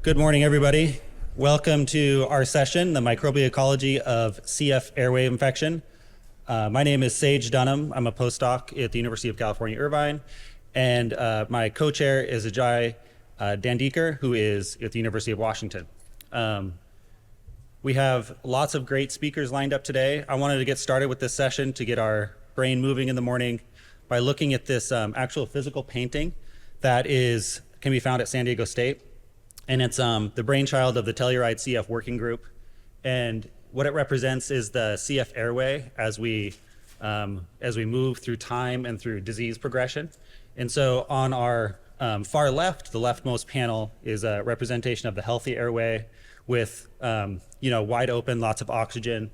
Good morning, everybody. Welcome to our session, the Microbial Ecology of CF Airway Infection. My name is Sage Dunham. I'm a postdoc at the University of California, Irvine. And my co-chair is Ajay Dandiker, who is at the University of Washington. We have lots of great speakers lined up today. I wanted to get started with this session to get our brain moving in the morning by looking at this actual physical painting that can be found at San Diego State. And it's the brainchild of the Telluride CF working group. And what it represents is the CF airway as we move through time and through disease progression. And so on our far left, the leftmost panel is a representation of the healthy airway with wide open, lots of oxygen.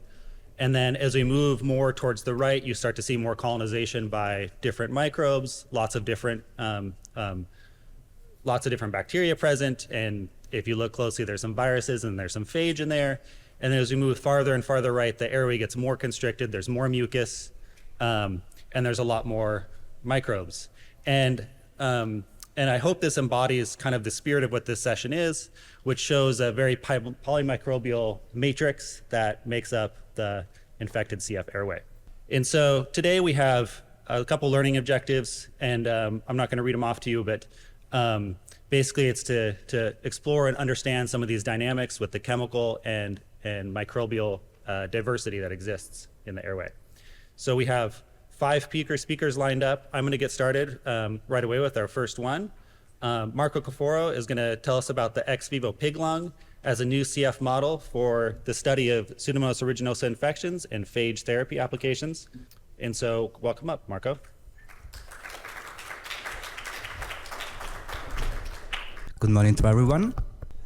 And then as we move more towards the right, you start to see more colonization by different microbes, lots of different bacteria present, and if you look closely, there's some viruses and there's some phage in there. And then as we move farther and farther right, the airway gets more constricted, there's more mucus, and there's a lot more microbes. And I hope this embodies kind of the spirit of what this session is, which shows a very polymicrobial matrix that makes up the infected CF airway. And so today we have a couple learning objectives, and I'm not going to read them off to you, but basically it's to explore and understand some of these dynamics with the chemical and microbial diversity that exists in the airway. So we have 5 speakers lined up. I'm going to get started right away with our first one. Marco Caforo is going to tell us about the ex vivo pig lung as a new CF model for the study of Pseudomonas aeruginosa infections and phage therapy applications. And so welcome up, Marco. Good morning to everyone.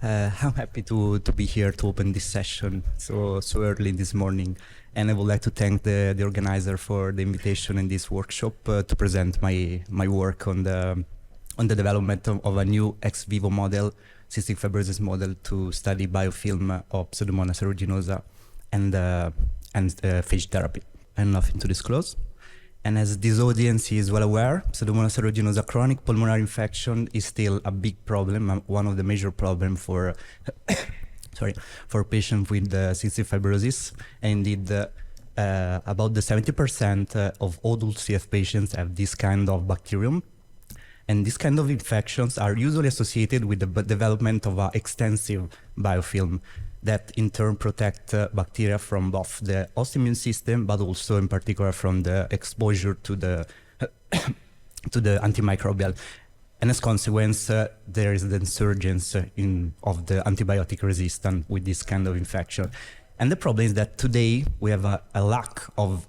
I'm happy to be here to open this session so early this morning, and I would like to thank the organizer for the invitation in this workshop to present my work on the development of a new ex vivo model, cystic fibrosis model, to study biofilm of Pseudomonas aeruginosa and phage therapy. And nothing to disclose. And as this audience is well aware, Pseudomonas aeruginosa chronic pulmonary infection is still a big problem, one of the major problems for patients with cystic fibrosis. And indeed, about the 70% of adult CF patients have this kind of bacterium. And these kind of infections are usually associated with the development of an extensive biofilm that in turn protect bacteria from both the host immune system, but also in particular from the exposure to the antimicrobial. And as a consequence, there is the insurgence of the antibiotic resistance with this kind of infection. And the problem is that today we have a lack of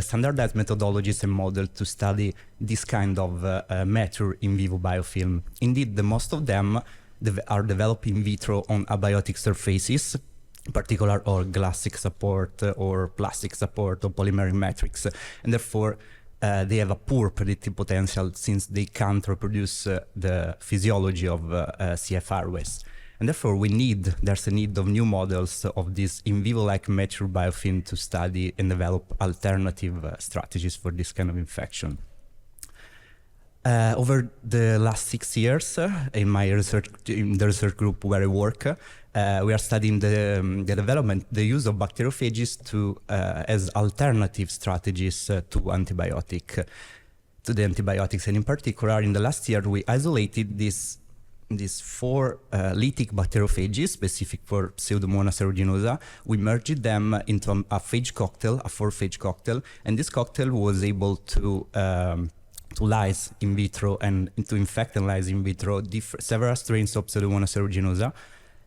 standardized methodologies and models to study this kind of mature in vivo biofilm. Indeed, the most of them are developed in vitro on abiotic surfaces, in particular or glassic support or plastic support or polymeric matrix, and therefore they have a poor predictive potential since they can't reproduce the physiology of CF airways. And therefore there's a need of new models of this in vivo-like mature biofilm to study and develop alternative strategies for this kind of infection. Over the last 6 years, in the research group where I work, we are studying the use of bacteriophages as alternative strategies to the antibiotics. And in particular, in the last year, we isolated these 4 lytic bacteriophages specific for Pseudomonas aeruginosa. We merged them into a phage cocktail, a 4-phage cocktail, and this cocktail was able to lyse in vitro and to infect and lyse in vitro several strains of Pseudomonas aeruginosa,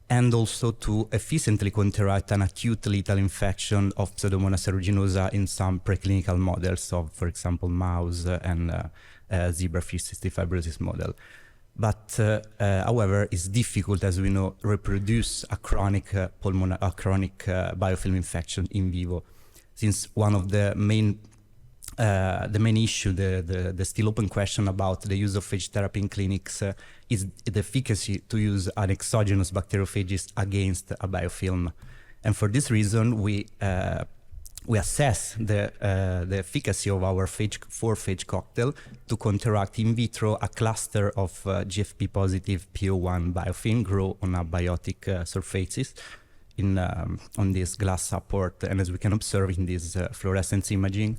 and also to efficiently counteract an acute lethal infection of Pseudomonas aeruginosa in some preclinical models of, for example, mouse and zebrafish cystic fibrosis model. But however, it's difficult, as we know, reproduce a chronic biofilm infection in vivo, since one of the main issue, the still open question about the use of phage therapy in clinics is the efficacy to use an exogenous bacteriophages against a biofilm. And for this reason, we we assess the efficacy of our phage cocktail to counteract in vitro a cluster of GFP positive PO1 biofilm grow on abiotic surfaces on this glass support. And as we can observe in this fluorescence imaging,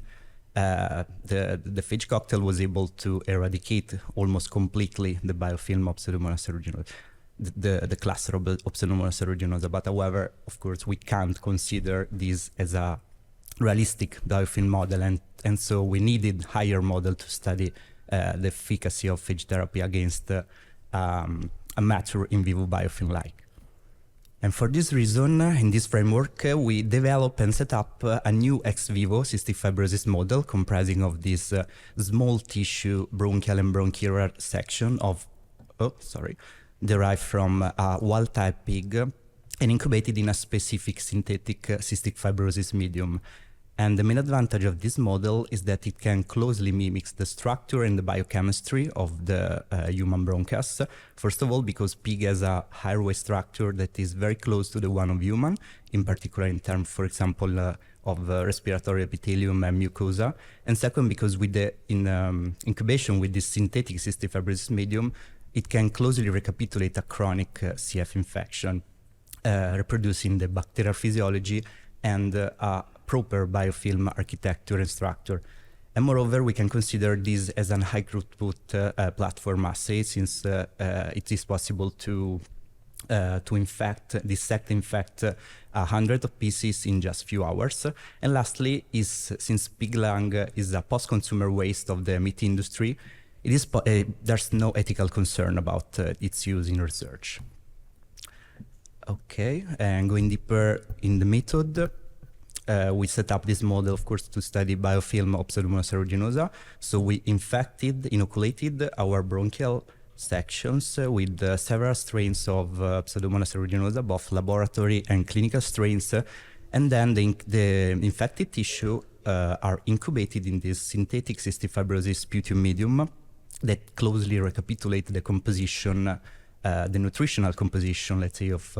the phage cocktail was able to eradicate almost completely the biofilm of Pseudomonas aeruginosa, the cluster of Pseudomonas aeruginosa. But however, of course, we can't consider this as a realistic biofilm model, and so we needed higher model to study the efficacy of phage therapy against a mature in vivo biofilm-like. And for this reason, in this framework, we developed and set up a new ex vivo cystic fibrosis model comprising of this small tissue bronchial and bronchial section of, derived from a wild-type pig and incubated in a specific synthetic cystic fibrosis medium. And the main advantage of this model is that it can closely mimic the structure and the biochemistry of the human bronchus. First of all, because pig has a airway structure that is very close to the one of human, in particular in terms, for example, of respiratory epithelium and mucosa. And second, because with the incubation with this synthetic cystic fibrosis medium, it can closely recapitulate a chronic CF infection, reproducing the bacterial physiology and a proper biofilm architecture and structure. And moreover, we can consider this as an high throughput platform assay, since it is possible to dissect 100 of pieces in just few hours. And lastly, since pig lung is a post-consumer waste of the meat industry, there's no ethical concern about its use in research. Okay, and going deeper in the method, we set up this model, of course, to study biofilm of Pseudomonas aeruginosa. So we inoculated our bronchial sections with several strains of Pseudomonas aeruginosa, both laboratory and clinical strains. And then the infected tissue are incubated in this synthetic cystic fibrosis sputum medium that closely recapitulate the composition, the nutritional composition, let's say, of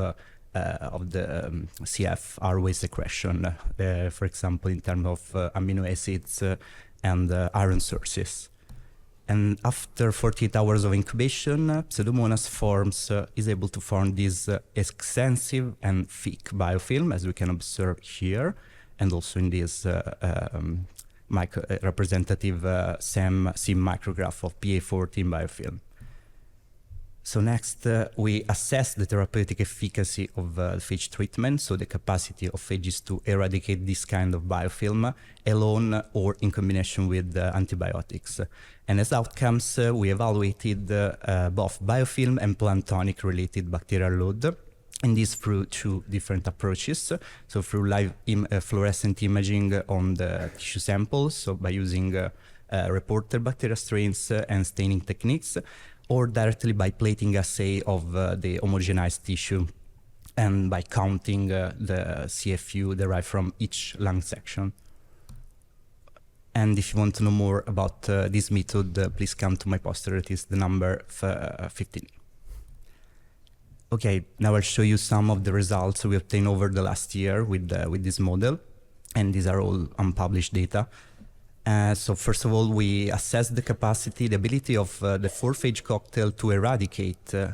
the CF airway secretion, for example, in terms of amino acids and iron sources. And after 48 hours of incubation, Pseudomonas is able to form this extensive and thick biofilm, as we can observe here, and also in this representative SEM micrograph of PA14 biofilm. So next, we assess the therapeutic efficacy of phage treatment, so the capacity of phages to eradicate this kind of biofilm alone or in combination with antibiotics. And as outcomes, we evaluated both biofilm and planktonic related bacterial load, and this through two different approaches. So through live fluorescent imaging on the tissue samples, so by using reporter bacteria strains and staining techniques, or directly by plating assay of the homogenized tissue and by counting the CFU derived from each lung section. And if you want to know more about this method, please come to my poster. It is the number 15. Okay, now I'll show you some of the results we obtained over the last year with this model, and these are all unpublished data. So first of all, we assessed the ability of the 4-phage cocktail to eradicate the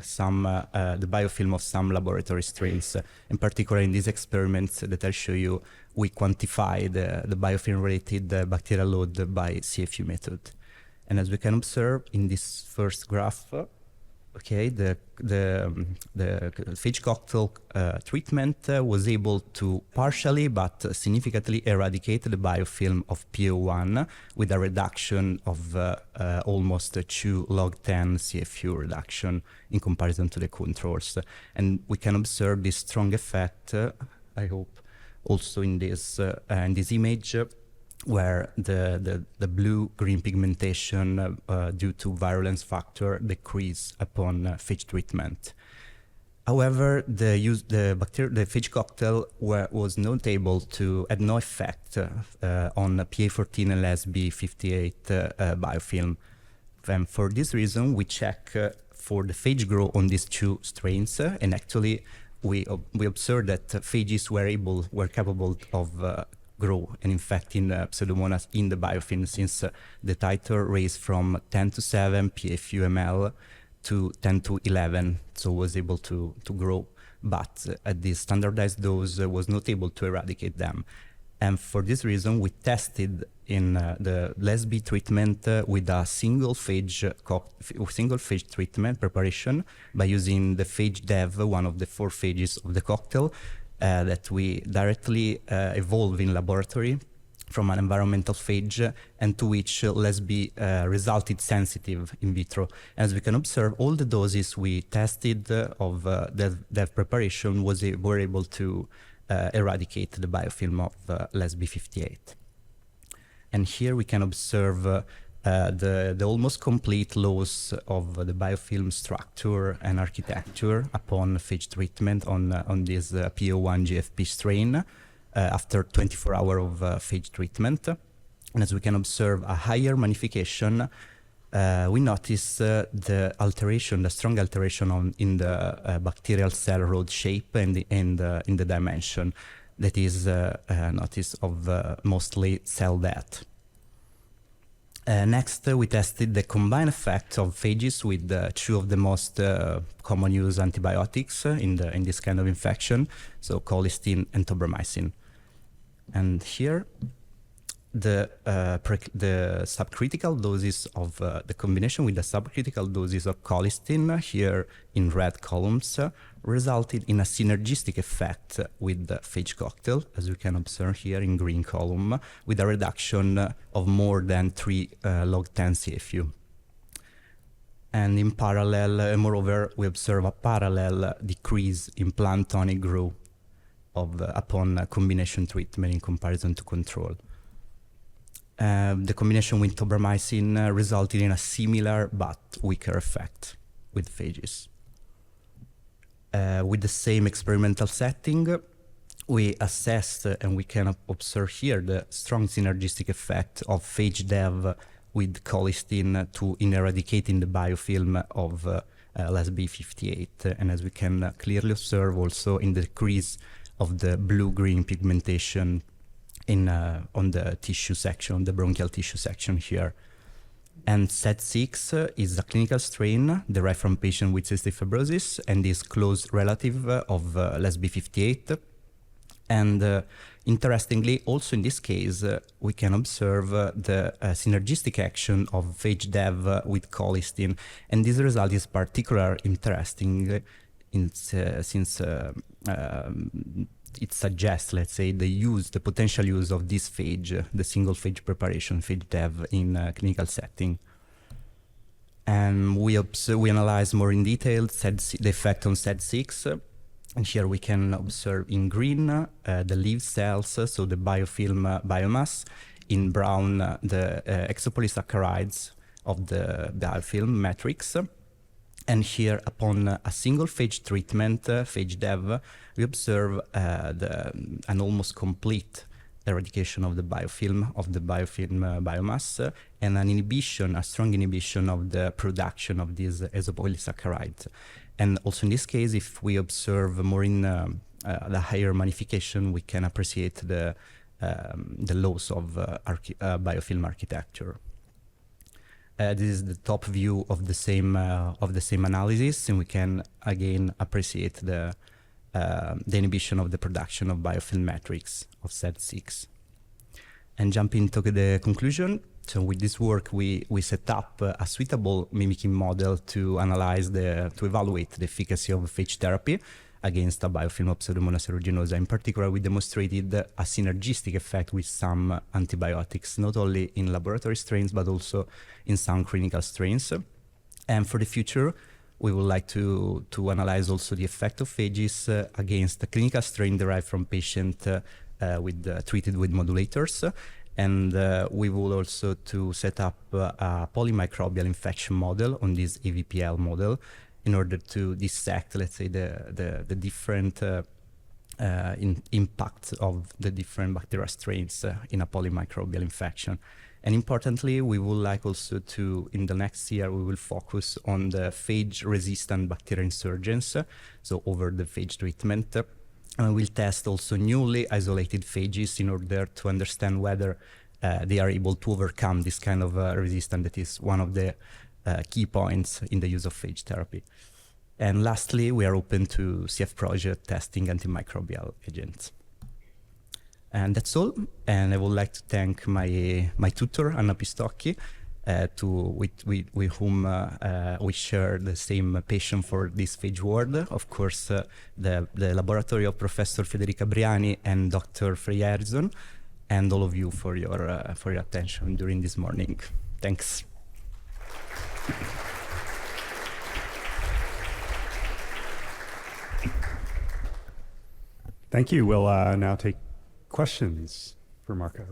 biofilm of some laboratory strains. In particular, in these experiments that I'll show you, we quantify the biofilm-related bacterial load by CFU method. And as we can observe in this first graph, okay, the phage cocktail treatment was able to partially but significantly eradicate the biofilm of PO1 with a reduction of almost 2 log 10 CFU reduction in comparison to the controls. And we can observe this strong effect, I hope, also in this image, where the blue-green pigmentation due to virulence factor decrease upon phage treatment. However, the phage cocktail was not able to had no effect on PA14 and SB58 biofilm. And for this reason, we check for the phage growth on these two strains, and actually we observed that phages were capable of grow and infecting Pseudomonas in the biofilm, since the titer raised from 10 to 7 PFU ml to 10 to 11, so was able to grow, but at this standardized dose was not able to eradicate them. And for this reason, we tested in the LESB treatment with a single phage treatment preparation by using the phage dev, one of the 4 phages of the cocktail that we directly evolve in laboratory from an environmental phage, and to which LESB resulted sensitive in vitro. As we can observe, all the doses we tested of the dev preparation were able to eradicate the biofilm of LESB 58. And here we can observe the almost complete loss of the biofilm structure and architecture upon phage treatment on this PO1 GFP strain after 24 hours of phage treatment. And as we can observe a higher magnification, we notice the strong alteration in the bacterial cell rod shape and in the dimension that is noticed of mostly cell death. Next, we tested the combined effect of phages with 2 of the most common use antibiotics in this kind of infection, so colistin and tobramycin. And here, the subcritical doses of the combination with the subcritical doses of colistin, here in red columns, resulted in a synergistic effect with the phage cocktail, as we can observe here in green column, with a reduction of more than 3 log 10 CFU. And in parallel, moreover, we observe a parallel decrease in plant tonic growth upon combination treatment in comparison to control. The combination with tobramycin resulted in a similar but weaker effect with phages. With the same experimental setting, we assessed and we can observe here the strong synergistic effect of phage dev with colistin in eradicating the biofilm of LESB 58. And as we can clearly observe also in the decrease of the blue-green pigmentation on the tissue section, the bronchial tissue section here. And SED6 is a clinical strain derived from patients with cystic fibrosis and is close relative of LESB 58. And interestingly, also in this case, we can observe the synergistic action of phage dev with colistin. And this result is particularly interesting since it suggests, let's say, the potential use of this phage, the single phage preparation, phage dev, in a clinical setting. And we analyze more in detail the effect on SED6. And here we can observe in green the leaf cells, so the biofilm biomass, in brown the exopolysaccharides of the biofilm matrix. And here, upon a single phage treatment, phage dev, we observe an almost complete eradication of the biofilm biomass, and a strong inhibition of the production of these exopolysaccharides. And also in this case, if we observe more in the higher magnification, we can appreciate the loss of biofilm architecture. This is the top view of the same analysis, and we can again appreciate the inhibition of the production of biofilm matrix of SED6. And jumping to the conclusion, so with this work we set up a suitable mimicking model to evaluate the efficacy of phage therapy against a biofilm of Pseudomonas aeruginosa. In particular, we demonstrated a synergistic effect with some antibiotics, not only in laboratory strains, but also in some clinical strains. And for the future, we would like to analyze also the effect of phages against the clinical strain derived from patients treated with modulators. And we will also to set up a polymicrobial infection model on this AVPL model, in order to dissect, let's say, the different impacts of the different bacterial strains in a polymicrobial infection. And importantly, we would like also to, in the next year, we will focus on the phage-resistant bacterial insurgence, so over the phage treatment, And we'll test also newly isolated phages in order to understand whether they are able to overcome this kind of resistance that is one of the key points in the use of phage therapy. And lastly, we are open to CF project testing antimicrobial agents. And that's all. And I would like to thank my tutor, Anna Pistocchi, with whom we share the same passion for this phage world. Of course, the laboratory of Professor Federica Briani and Dr. Freya Harrison, and all of you for your attention during this morning. Thanks. Thank you. We'll now take questions for Marco.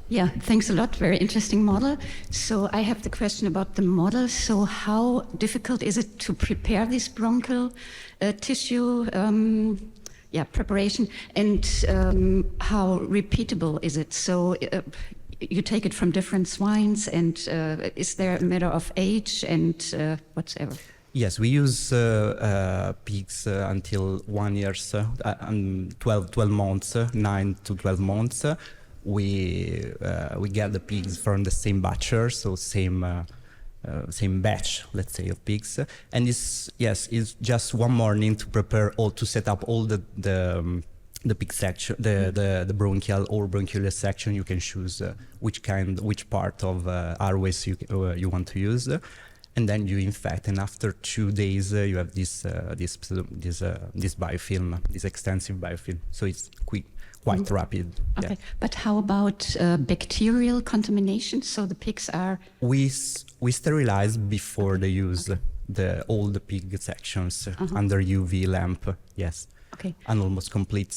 Yeah, thanks a lot. Very interesting model. So I have the question about the model. So how difficult is it to prepare this bronchial tissue preparation, and how repeatable is it? So you take it from different swines, and is there a matter of age and whatever? Yes, we use pigs until 1 year, 12 months, 9 to 12 months. We get the pigs from the same butcher, so same batch, let's say, of pigs. And it's just one morning to prepare to set up all the pig section, the bronchial or bronchiole section. You can choose which part of airways you want to use. And then you infect, and after 2 days you have this biofilm, this extensive biofilm. So it's quite rapid. Okay, Yeah. but how about bacterial contamination? So the pigs are... We sterilize before they use all the pig sections under UV lamp. Yes. Okay. And almost complete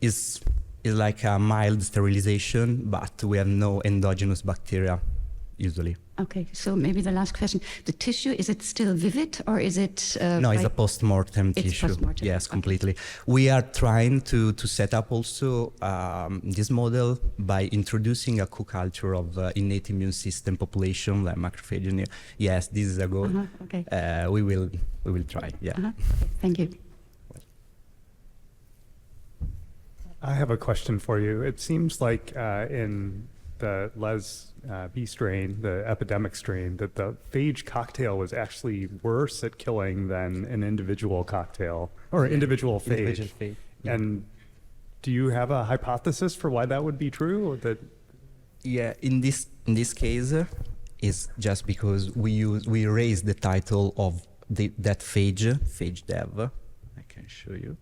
is like a mild sterilization, but we have no endogenous bacteria usually. Okay, so maybe the last question. The tissue, is it still vivid, or is it... No, it's a post-mortem It's tissue. post-mortem. Yes, Okay. completely. We are trying to set up also this model by introducing a co-culture of innate immune system population like macrophage. Yes, this is a goal. Okay. We will try. Yeah. Okay, thank you. I have a question for you. It seems like in the B strain, the epidemic strain, that the phage cocktail was actually worse at killing than an individual cocktail or individual phage. Individual phage, yeah. And do you have a hypothesis for why that would be true? Or that? Yeah, in this case, it's just because we raised the title of that phage dev. I can show you.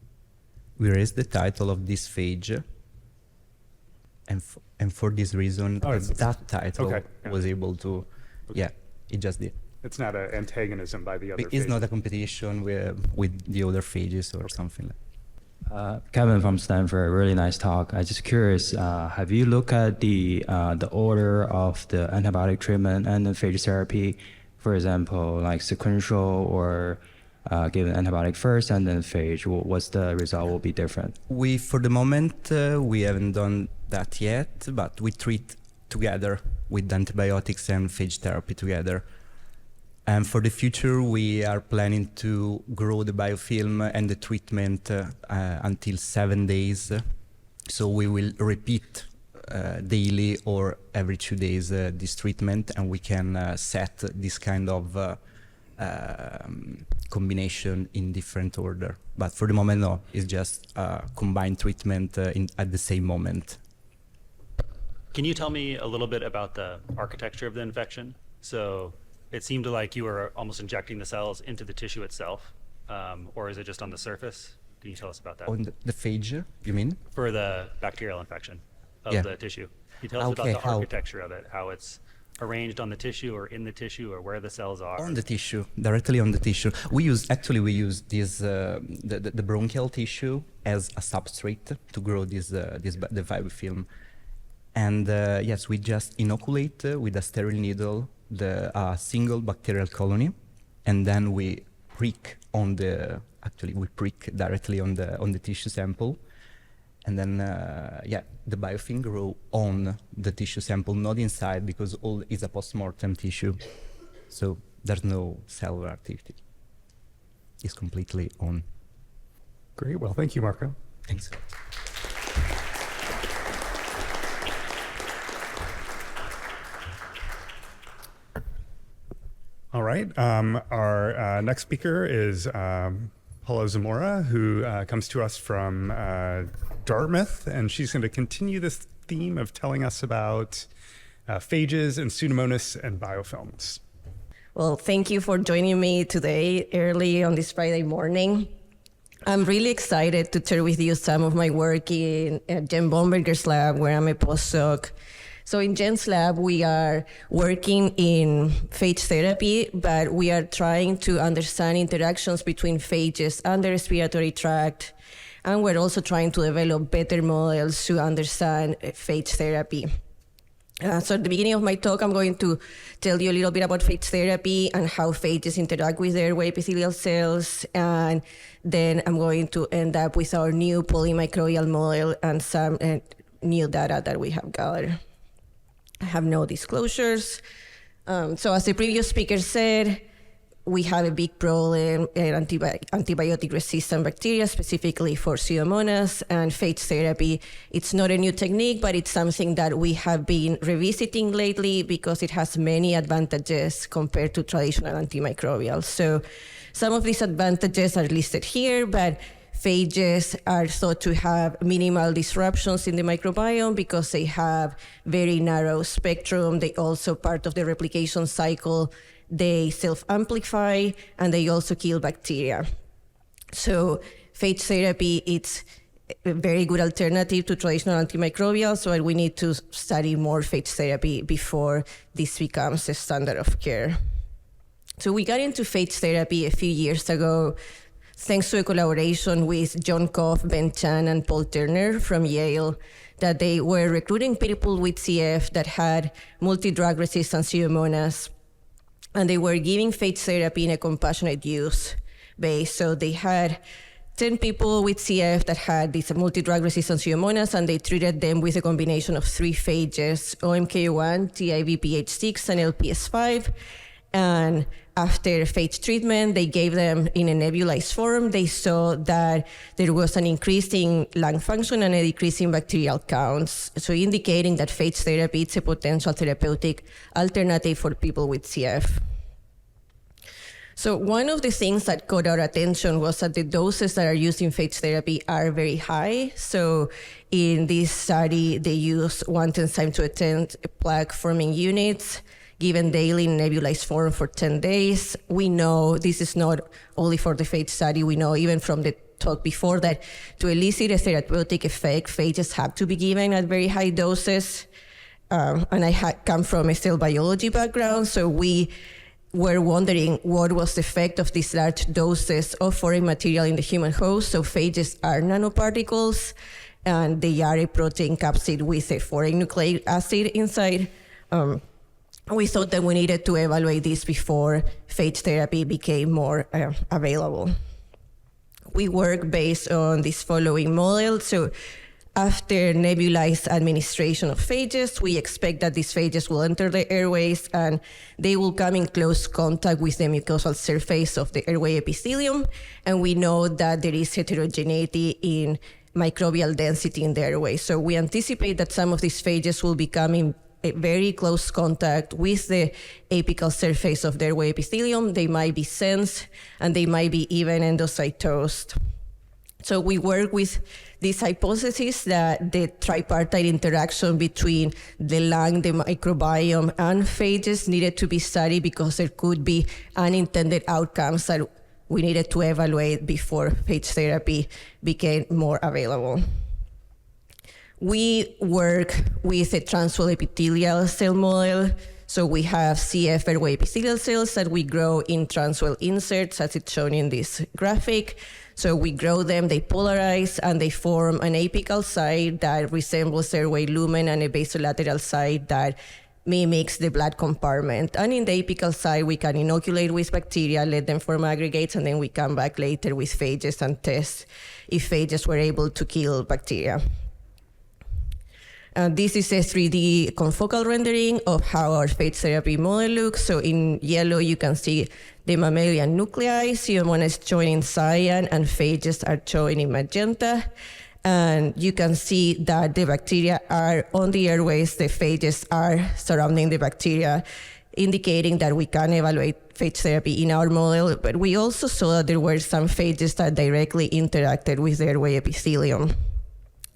We raised the title of this phage, and for this reason, that title was able to, it just did. It's not an antagonism by the other It's phage. not a competition with the other phages or something like that. Kevin from Stanford, really nice talk. I'm just curious, have you looked at the order of the antibiotic treatment and the phage therapy? For example, like sequential or give an antibiotic first and then phage? What's the result will be different? For the moment, we haven't done that yet, but we treat together with antibiotics and phage therapy together. And for the future, we are planning to grow the biofilm and the treatment until 7 days. So we will repeat daily or every 2 days this treatment, and we can set this kind of combination in different order. But for the moment, no, it's just combined treatment at the same moment. Can you tell me a little bit about the architecture of the infection? So it seemed like you were almost injecting the cells into the tissue itself, or is it just on the surface? Can you tell us about that? On the phage, you mean? For the bacterial infection of Yeah. the tissue. Can you tell us Okay, about the how? architecture of it, how it's arranged on the tissue or in the tissue or where the cells are? On the tissue, directly on the tissue. We use this the bronchial tissue as a substrate to grow the biofilm. And yes, we just inoculate with a sterile needle the single bacterial colony, and then we prick directly on the tissue sample, and then the biofilm grow on the tissue sample, not inside, because all is a post-mortem tissue. So there's no cellular activity. It's completely on. Great. Well, thank you, Marco. Thanks. All right. Our next speaker is Paula Zamora, who comes to us from Dartmouth, and she's going to continue this theme of telling us about phages and Pseudomonas and biofilms. Well, thank you for joining me today early on this Friday morning. I'm really excited to share with you some of my work in Jen Bomberger's lab, where I'm a postdoc. So in Jen's lab, we are working in phage therapy, but we are trying to understand interactions between phages and the respiratory tract. And we're also trying to develop better models to understand phage therapy. So at the beginning of my talk, I'm going to tell you a little bit about phage therapy and how phages interact with airway epithelial cells. And then I'm going to end up with our new polymicrobial model and some new data that we have gathered. I have no disclosures. So as the previous speaker said, we have a big problem in antibiotic-resistant bacteria, specifically for Pseudomonas and phage therapy. It's not a new technique, but it's something that we have been revisiting lately because it has many advantages compared to traditional antimicrobials. So some of these advantages are listed here, but phages are thought to have minimal disruptions in the microbiome because they have very narrow spectrum. They also part of the replication cycle. They self-amplify, and they also kill bacteria. So phage therapy, it's a very good alternative to traditional antimicrobials, so we need to study more phage therapy before this becomes a standard of care. So we got into phage therapy a few years ago thanks to a collaboration with John Koff, Ben Chan, and Paul Turner from Yale, that they were recruiting people with CF that had multi-drug resistant Pseudomonas, and they were giving phage therapy in a compassionate use base. So they had 10 people with CF that had these multi-drug resistant Pseudomonas, and they treated them with a combination of 3 phages, OMK1, TIV-PH6, and LPS5. And after phage treatment, they gave them in a nebulized form. They saw that there was an increase in lung function and a decrease in bacterial counts, so indicating that phage therapy is a potential therapeutic alternative for people with CF. So one of the things that caught our attention was that the doses that are used in phage therapy are very high. So in this study, they used 1/10^10 plaque-forming units, given daily in nebulized form for 10 days. We know this is not only for the phage study. We know even from the talk before that to elicit a therapeutic effect, phages have to be given at very high doses. And I come from a cell biology background, so we were wondering what was the effect of these large doses of foreign material in the human host. So phages are nanoparticles, and they are a protein capsid with a foreign nucleic acid inside. We thought that we needed to evaluate this before phage therapy became more available. We work based on this following model. So after nebulized administration of phages, we expect that these phages will enter the airways and they will come in close contact with the mucosal surface of the airway epithelium. And we know that there is heterogeneity in microbial density in the airway. So we anticipate that some of these phages will become in a very close contact with the apical surface of the airway epithelium. They might be sensed, and they might be even endocytosed. So we work with this hypothesis that the tripartite interaction between the lung, the microbiome, and phages needed to be studied because there could be unintended outcomes that we needed to evaluate before phage therapy became more available. We work with a transwell epithelial cell model. So we have CF airway epithelial cells that we grow in transwell inserts, as it's shown in this graphic. So we grow them, they polarize, and they form an apical site that resembles airway lumen and a basolateral site that mimics the blood compartment. And in the apical site, we can inoculate with bacteria, let them form aggregates, and then we come back later with phages and test if phages were able to kill bacteria. This is a 3D confocal rendering of how our phage therapy model looks. So in yellow, you can see the mammalian nuclei. Pseudomonas is shown in cyan, and phages are shown in magenta. And you can see that the bacteria are on the airways, the phages are surrounding the bacteria, indicating that we can evaluate phage therapy in our model. But we also saw that there were some phages that directly interacted with the airway epithelium.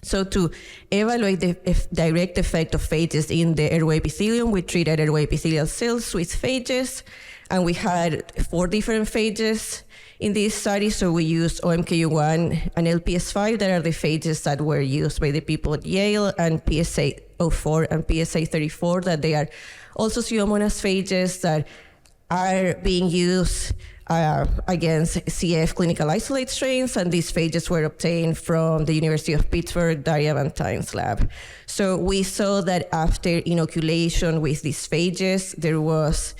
So to evaluate the direct effect of phages in the airway epithelium, we treated airway epithelial cells with phages, and we had 4 different phages in this study. So we used OMKU1 and LPS5, that are the phages that were used by the people at Yale, and PSA04 and PSA34, that they are also Pseudomonas phages that are being used against CF clinical isolate strains, and these phages were obtained from the University of Pittsburgh, Daria Van Tine's lab. So we saw that after inoculation with these phages, there was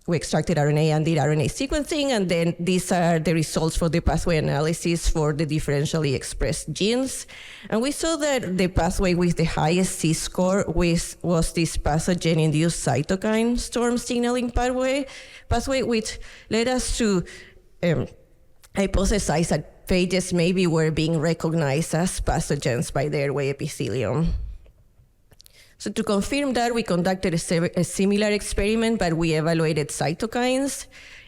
we extracted RNA and did RNA sequencing, and then these are the results for the pathway analysis for the differentially expressed genes. And we saw that the pathway with the highest C-score was this pathogen-induced cytokine storm signaling pathway, which led us to hypothesize that phages maybe were being recognized as pathogens by the airway epithelium. So to confirm that, we conducted a similar experiment, but we evaluated cytokines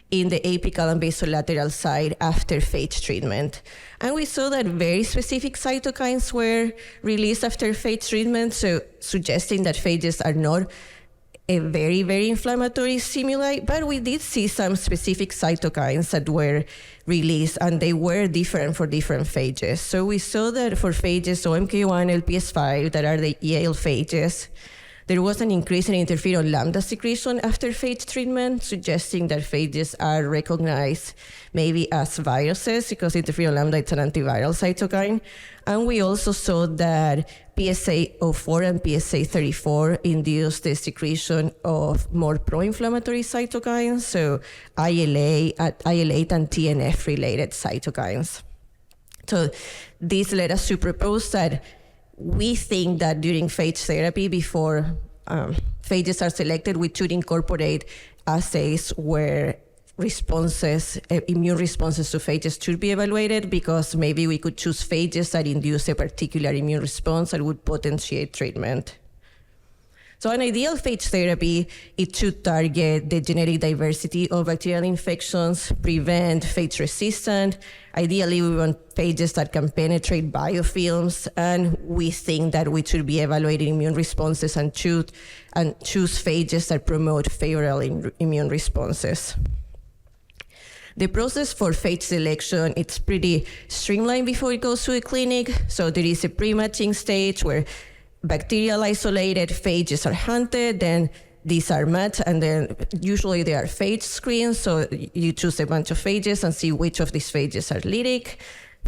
in the apical and basolateral side after phage treatment. And we saw that very specific cytokines were released after phage treatment, so suggesting that phages are not a very, very inflammatory stimuli, but we did see some specific cytokines that were released, and they were different for different phages. So we saw that for phages, OMK1, LPS5, that are the Yale phages, there was an increase in interferon lambda secretion after phage treatment, suggesting that phages are recognized maybe as viruses, because interferon lambda is an antiviral cytokine. And we also saw that PSA04 and PSA34 induced the secretion of more pro-inflammatory cytokines, so IL-8 and TNF-related cytokines. So this led us to propose that we think that during phage therapy, before phages are selected, we should incorporate assays where immune responses to phages should be evaluated, because maybe we could choose phages that induce a particular immune response that would potentiate treatment. So an ideal phage therapy, it should target the genetic diversity of bacterial infections, prevent phage resistance. Ideally, we want phages that can penetrate biofilms, and we think that we should be evaluating immune responses and choose phages that promote favorable immune responses. The process for phage selection, it's pretty streamlined before it goes to the clinic. So there is a pre-matching stage where bacterial isolated phages are hunted, then these are matched, and then usually they are phage screens. So you choose a bunch of phages and see which of these phages are lytic.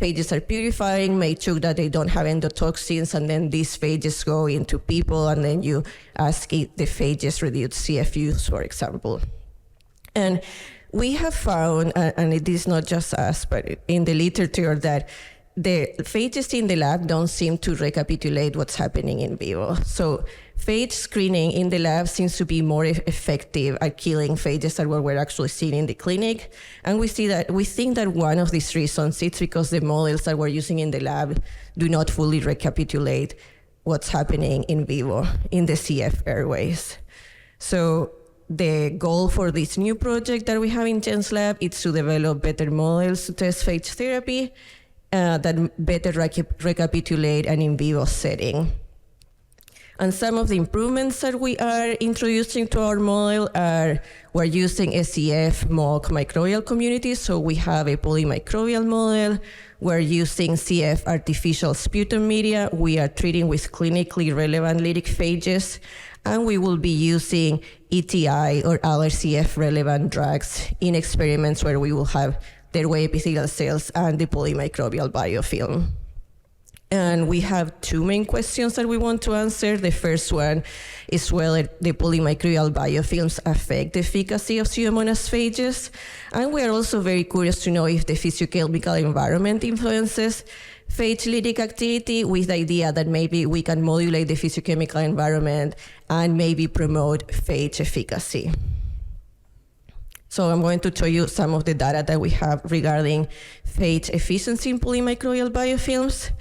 Phages are purifying, make sure that they don't have endotoxins, and then these phages go into people, and then you ask if the phages reduce CFUs, for example. And we have found, and it is not just us, but in the literature, that the phages in the lab don't seem to recapitulate what's happening in vivo. So phage screening in the lab seems to be more effective at killing phages than what we're actually seeing in the clinic. And we think that one of these reasons is because the models that we're using in the lab do not fully recapitulate what's happening in vivo in the CF airways. So the goal for this new project that we have in Jen's lab is to develop better models to test phage therapy that better recapitulate an in vivo setting. And some of the improvements that we are introducing to our model are we're using SCF mock microbial communities. So we have a polymicrobial model. We're using CF artificial sputum media. We are treating with clinically relevant lytic phages. And we will be using ETI or other CF relevant drugs in experiments where we will have the airway epithelial cells and the polymicrobial biofilm. And we have two main questions that we want to answer. The first one is whether the polymicrobial biofilms affect the efficacy of Pseudomonas phages. And we are also very curious to know if the physiochemical environment influences phage lytic activity with the idea that maybe we can modulate the physiochemical environment and maybe promote phage efficacy. So I'm going to show you some of the data that we have regarding phage efficiency in polymicrobial biofilms.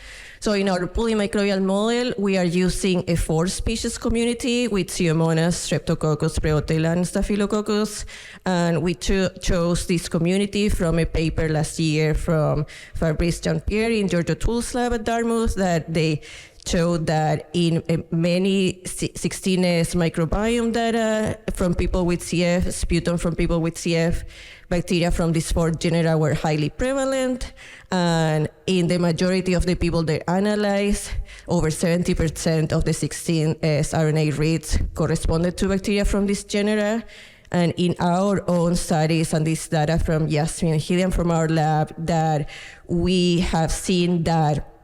So in our polymicrobial model, we are using a 4-species community with Pseudomonas, Streptococcus, Prevotella, and Staphylococcus. And we chose this community from a paper last year from Fabrice Jean-Pierre in George O'Toole's lab at Dartmouth that they showed that in many 16S microbiome data from people with CF, sputum from people with CF, bacteria from these 4 genera were highly prevalent. And in the majority of the people they analyzed, over 70% of the 16S RNA reads corresponded to bacteria from this genera. And in our own studies, and this data from Yasmin and Hillian from our lab, that we have seen that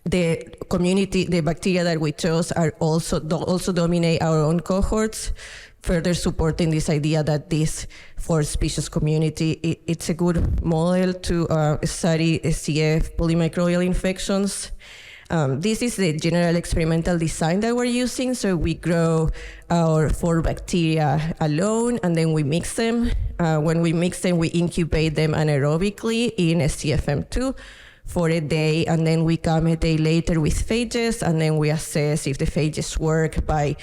the community, the bacteria that we chose are also dominate our own cohorts, further supporting this idea that this 4-species community, it's a good model to study CF polymicrobial infections. This is the general experimental design that we're using. So we grow our 4 bacteria alone, and then we mix them. When we mix them, we incubate them anaerobically in STFM2 for a day, and then we come a day later with phages, and then we assess if the phages work by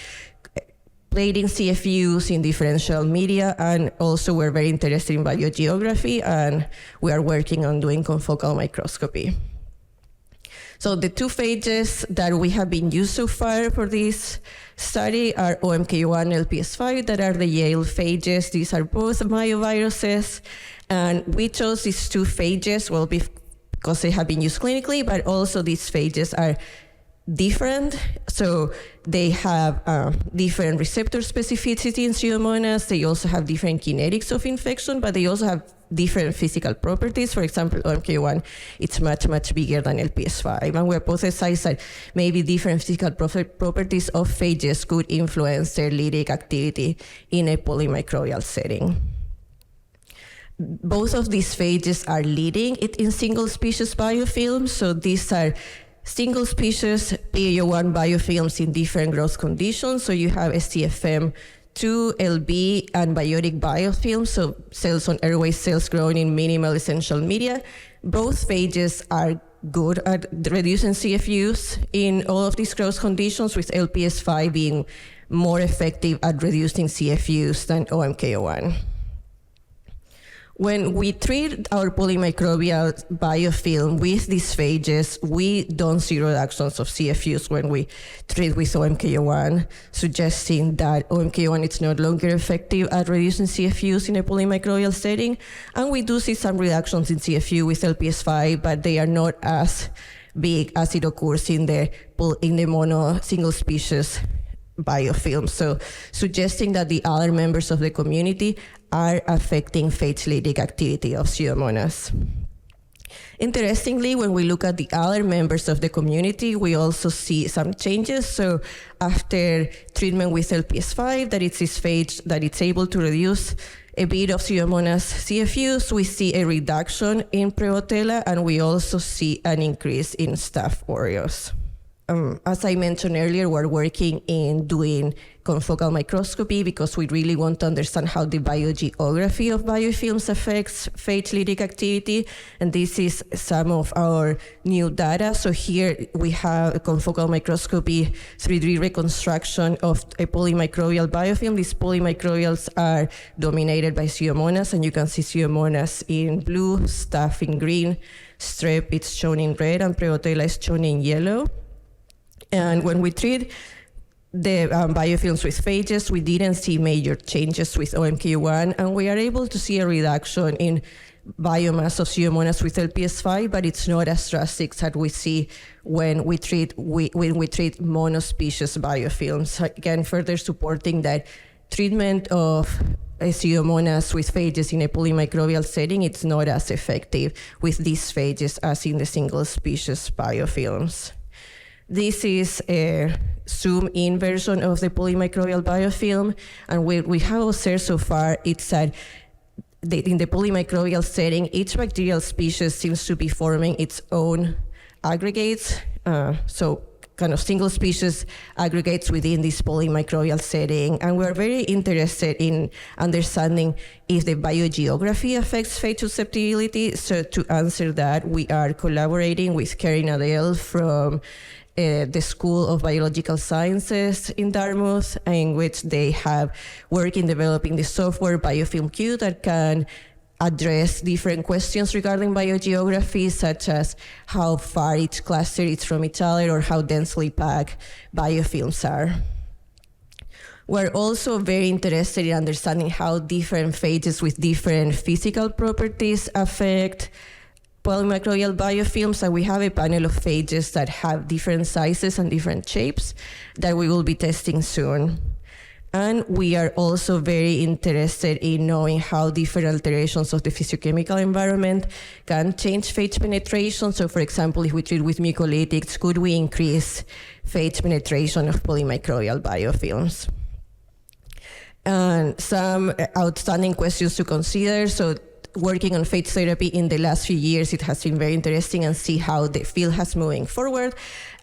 plating CFUs in differential media, and also we're very interested in biogeography, and we are working on doing confocal microscopy. So the 2 phages that we have been used so far for this study are OMK1 and LPS5, that are the Yale phages. These are both myoviruses, and we chose these 2 phages, well, because they have been used clinically, but also these phages are different. So they have different receptor specificity in Pseudomonas. They also have different kinetics of infection, but they also have different physical properties. For example, OMK1, it's much, much bigger than LPS5. And we hypothesized that maybe different physical properties of phages could influence their lytic activity in a polymicrobial setting. Both of these phages are leading it in single-species biofilms. So these are single-species PAO1 biofilms in different growth conditions. So you have STFM2, LB, and biotic biofilms, so cells on airways, cells growing in minimal essential media. Both phages are good at reducing CFUs in all of these growth conditions, with LPS5 being more effective at reducing CFUs than OMK1. When we treat our polymicrobial biofilm with these phages, we don't see reductions of CFUs when we treat with OMK1, suggesting that OMK1 is no longer effective at reducing CFUs in a polymicrobial setting. And we do see some reductions in CFU with LPS5, but they are not as big as it occurs in the mono single species biofilm. So suggesting that the other members of the community are affecting phage lytic activity of Pseudomonas. Interestingly, when we look at the other members of the community, we also see some changes. So after treatment with LPS5, that it's this phage that it's able to reduce a bit of Pseudomonas CFUs, we see a reduction in Prevotella, and we also see an increase in Staph aureus. As I mentioned earlier, we're working in doing confocal microscopy because we really want to understand how the biogeography of biofilms affects phage lytic activity. And this is some of our new data. So here we have a confocal microscopy 3D reconstruction of a polymicrobial biofilm. These polymicrobials are dominated by Pseudomonas, and you can see Pseudomonas in blue, Staph in green, Strep it's shown in red, and Prevotella is shown in yellow. And when we treat the biofilms with phages, we didn't see major changes with OMK1, and we are able to see a reduction in biomass of Pseudomonas with LPS5, but it's not as drastic as we see when we treat monospecies biofilms. Again, further supporting that treatment of Pseudomonas with phages in a polymicrobial setting, it's not as effective with these phages as in the single species biofilms. This is a zoom-in version of the polymicrobial biofilm, and what we have observed so far is that in the polymicrobial setting, each bacterial species seems to be forming its own aggregates, so kind of single species aggregates within this polymicrobial setting. And we're very interested in understanding if the biogeography affects phage susceptibility. So to answer that, we are collaborating with Karin Adele from the School of Biological Sciences in Dartmouth, in which they have work in developing the software BiofilmQ that can address different questions regarding biogeography, such as how far each cluster is from each other or how densely packed biofilms are. We're also very interested in understanding how different phages with different physical properties affect polymicrobial biofilms, and we have a panel of phages that have different sizes and different shapes that we will be testing soon. And we are also very interested in knowing how different alterations of the physiochemical environment can change phage penetration. So for example, if we treat with mucolytics, could we increase phage penetration of polymicrobial biofilms? And some outstanding questions to consider. So working on phage therapy in the last few years, it has been very interesting and see how the field has moving forward.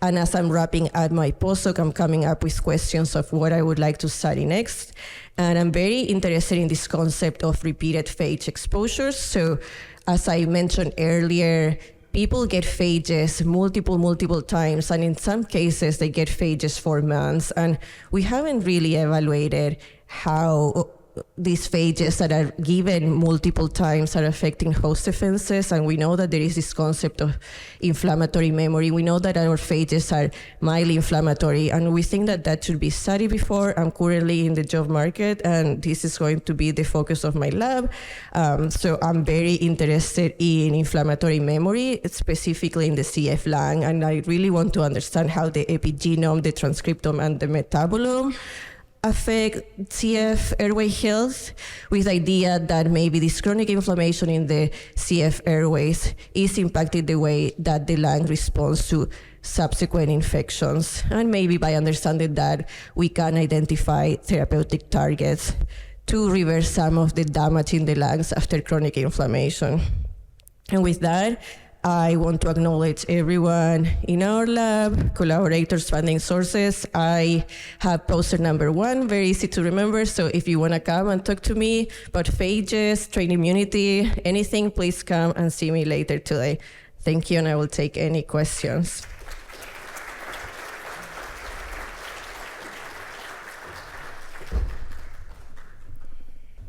And as I'm wrapping up my postdoc, I'm coming up with questions of what I would like to study next. And I'm very interested in this concept of repeated phage exposures. So as I mentioned earlier, people get phages multiple times, and in some cases they get phages for months. And we haven't really evaluated how these phages that are given multiple times are affecting host defenses, and we know that there is this concept of inflammatory memory. We know that our phages are mildly inflammatory, and we think that that should be studied before. I'm currently in the job market, and this is going to be the focus of my lab. So I'm very interested in inflammatory memory, specifically in the CF lung, and I really want to understand how the epigenome, the transcriptome, and the metabolome affect CF airway health, with the idea that maybe this chronic inflammation in the CF airways is impacting the way that the lung responds to subsequent infections. And maybe by understanding that, we can identify therapeutic targets to reverse some of the damage in the lungs after chronic inflammation. And with that, I want to acknowledge everyone in our lab, collaborators, funding sources. I have poster number 1, very easy to remember. So if you want to come and talk to me about phages, train immunity, anything, please come and see me later today. Thank you, and I will take any questions.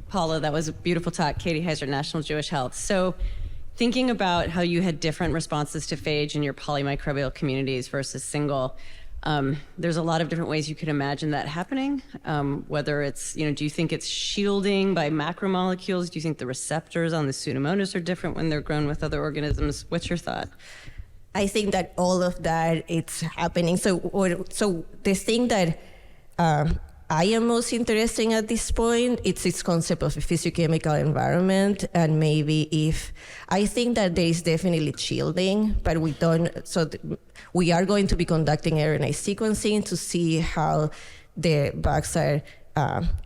Paula, that was a beautiful talk. Katie Heiser, National Jewish Health. So thinking about how you had different responses to phage in your polymicrobial communities versus single, there's a lot of different ways you could imagine that happening. Whether it's, do you think it's shielding by macromolecules? Do you think the receptors on the Pseudomonas are different when they're grown with other organisms? What's your thought? I think that all of that, it's happening. So the thing that I am most interested in at this point, it's this concept of a physiochemical environment, and maybe I think that there is definitely shielding, but we don't, we are going to be conducting RNA sequencing to see how the bugs are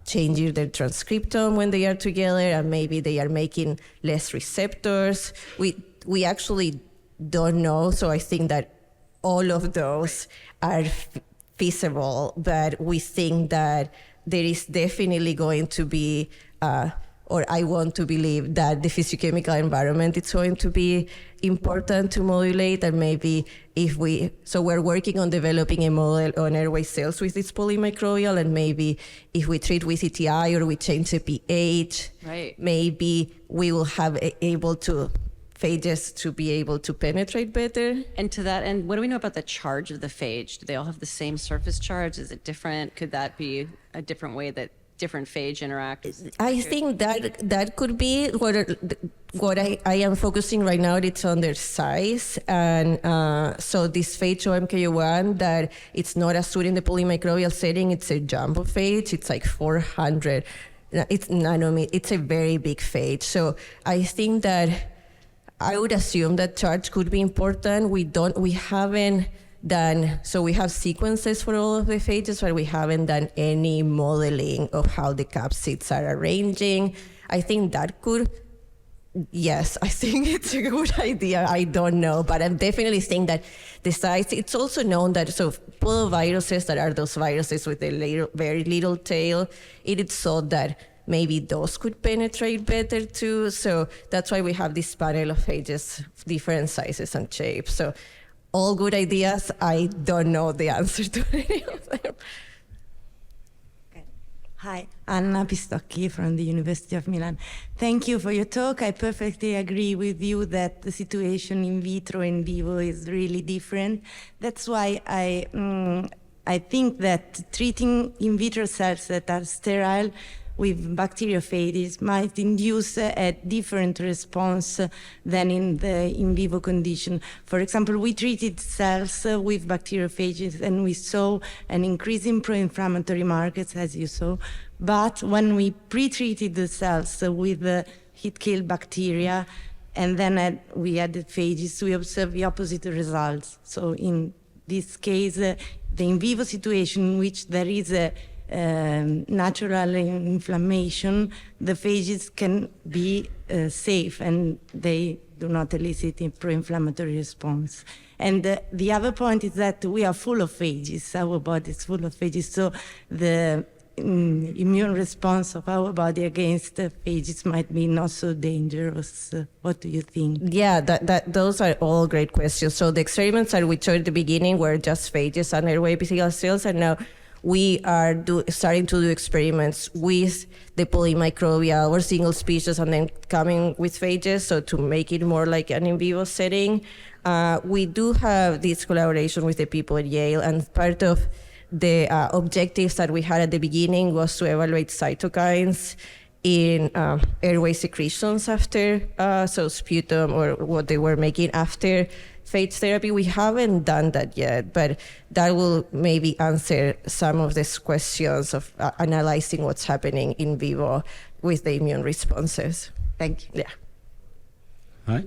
changing their transcriptome when they are together, and maybe they are making less receptors. We actually don't know, so I think that all of those are feasible, but we think that there is definitely going to be, or I want to believe that the physiochemical environment is going to be important to modulate, and maybe we're working on developing a model on airway cells with this polymicrobial, and maybe if we treat with ETI or we change the pH, right, maybe we will have phages to be able to penetrate better. And to that end, what do we know about the charge of the phage? Do they all have the same surface charge? Is it different? Could that be a different way that different phage interact? I think that could be what I am focusing right now. It's on their size, and so this phage OMK1, that it's not a suit in the polymicrobial setting. It's a jumbo phage. It's like 400. It's nanometer. It's a very big phage. So I think that I would assume that charge could be important. We haven't done, so we have sequences for all of the phages, but we haven't done any modeling of how the capsids are arranging. I think that could Yes, I think it's a good idea. I don't know, but I'm definitely think that the size, it's also known that, so polioviruses, that are those viruses with a little, very little tail, it is thought that maybe those could penetrate better too. So that's why we have this panel of phages, different sizes and shapes. So all good ideas. I don't know the answer to any of them. Hi, Anna Pistocchi from the University of Milan. Thank you for your talk. I perfectly agree with you that the situation in vitro and vivo is really different. That's why I think that treating in vitro cells that are sterile with bacteriophages might induce a different response than in the in vivo condition. For example, we treated cells with bacteriophages and we saw an increase in pro-inflammatory markers, as you saw. But when we pre-treated the cells with heat-kill bacteria and then we added phages, we observed the opposite results. So in this case, the in vivo situation in which there is a natural inflammation, the phages can be safe and they do not elicit a pro-inflammatory response. And the other point is that we are full of phages, our body is full of phages, so the immune response of our body against the phages might be not so dangerous. What do you think? Yeah, those are all great questions. So the experiments that we showed at the beginning were just phages and airway epithelial cells, and now we are starting to do experiments with the polymicrobial or single species and then coming with phages, so to make it more like an in vivo setting. We do have this collaboration with the people at Yale, and part of the objectives that we had at the beginning was to evaluate cytokines in airway secretions after, so sputum or what they were making after phage therapy. We haven't done that yet, but that will maybe answer some of these questions of analyzing what's happening in vivo with the immune responses. Thank you. Yeah. Hi.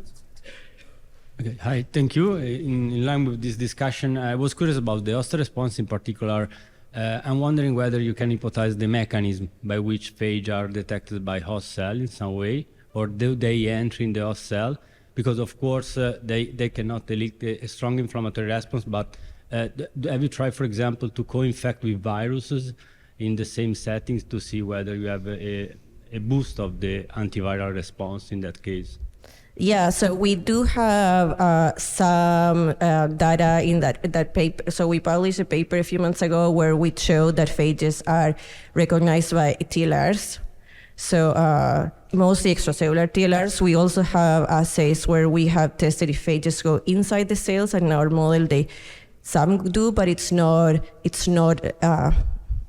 Okay. Hi. Thank you. In line with this discussion, I was curious about the host response in particular. I'm wondering whether you can hypothesize the mechanism by which phage are detected by host cell in some way, or do they enter in the host cell? Because of course they cannot elicit a strong inflammatory response, but have you tried, for example, to co-infect with viruses in the same settings to see whether you have a boost of the antiviral response in that case? Yeah, so we do have some data in that paper. So we published a paper a few months ago where we showed that phages are recognized by TLRs. So mostly extracellular TLRs. We also have assays where we have tested if phages go inside the cells, and in our model some do, but it's not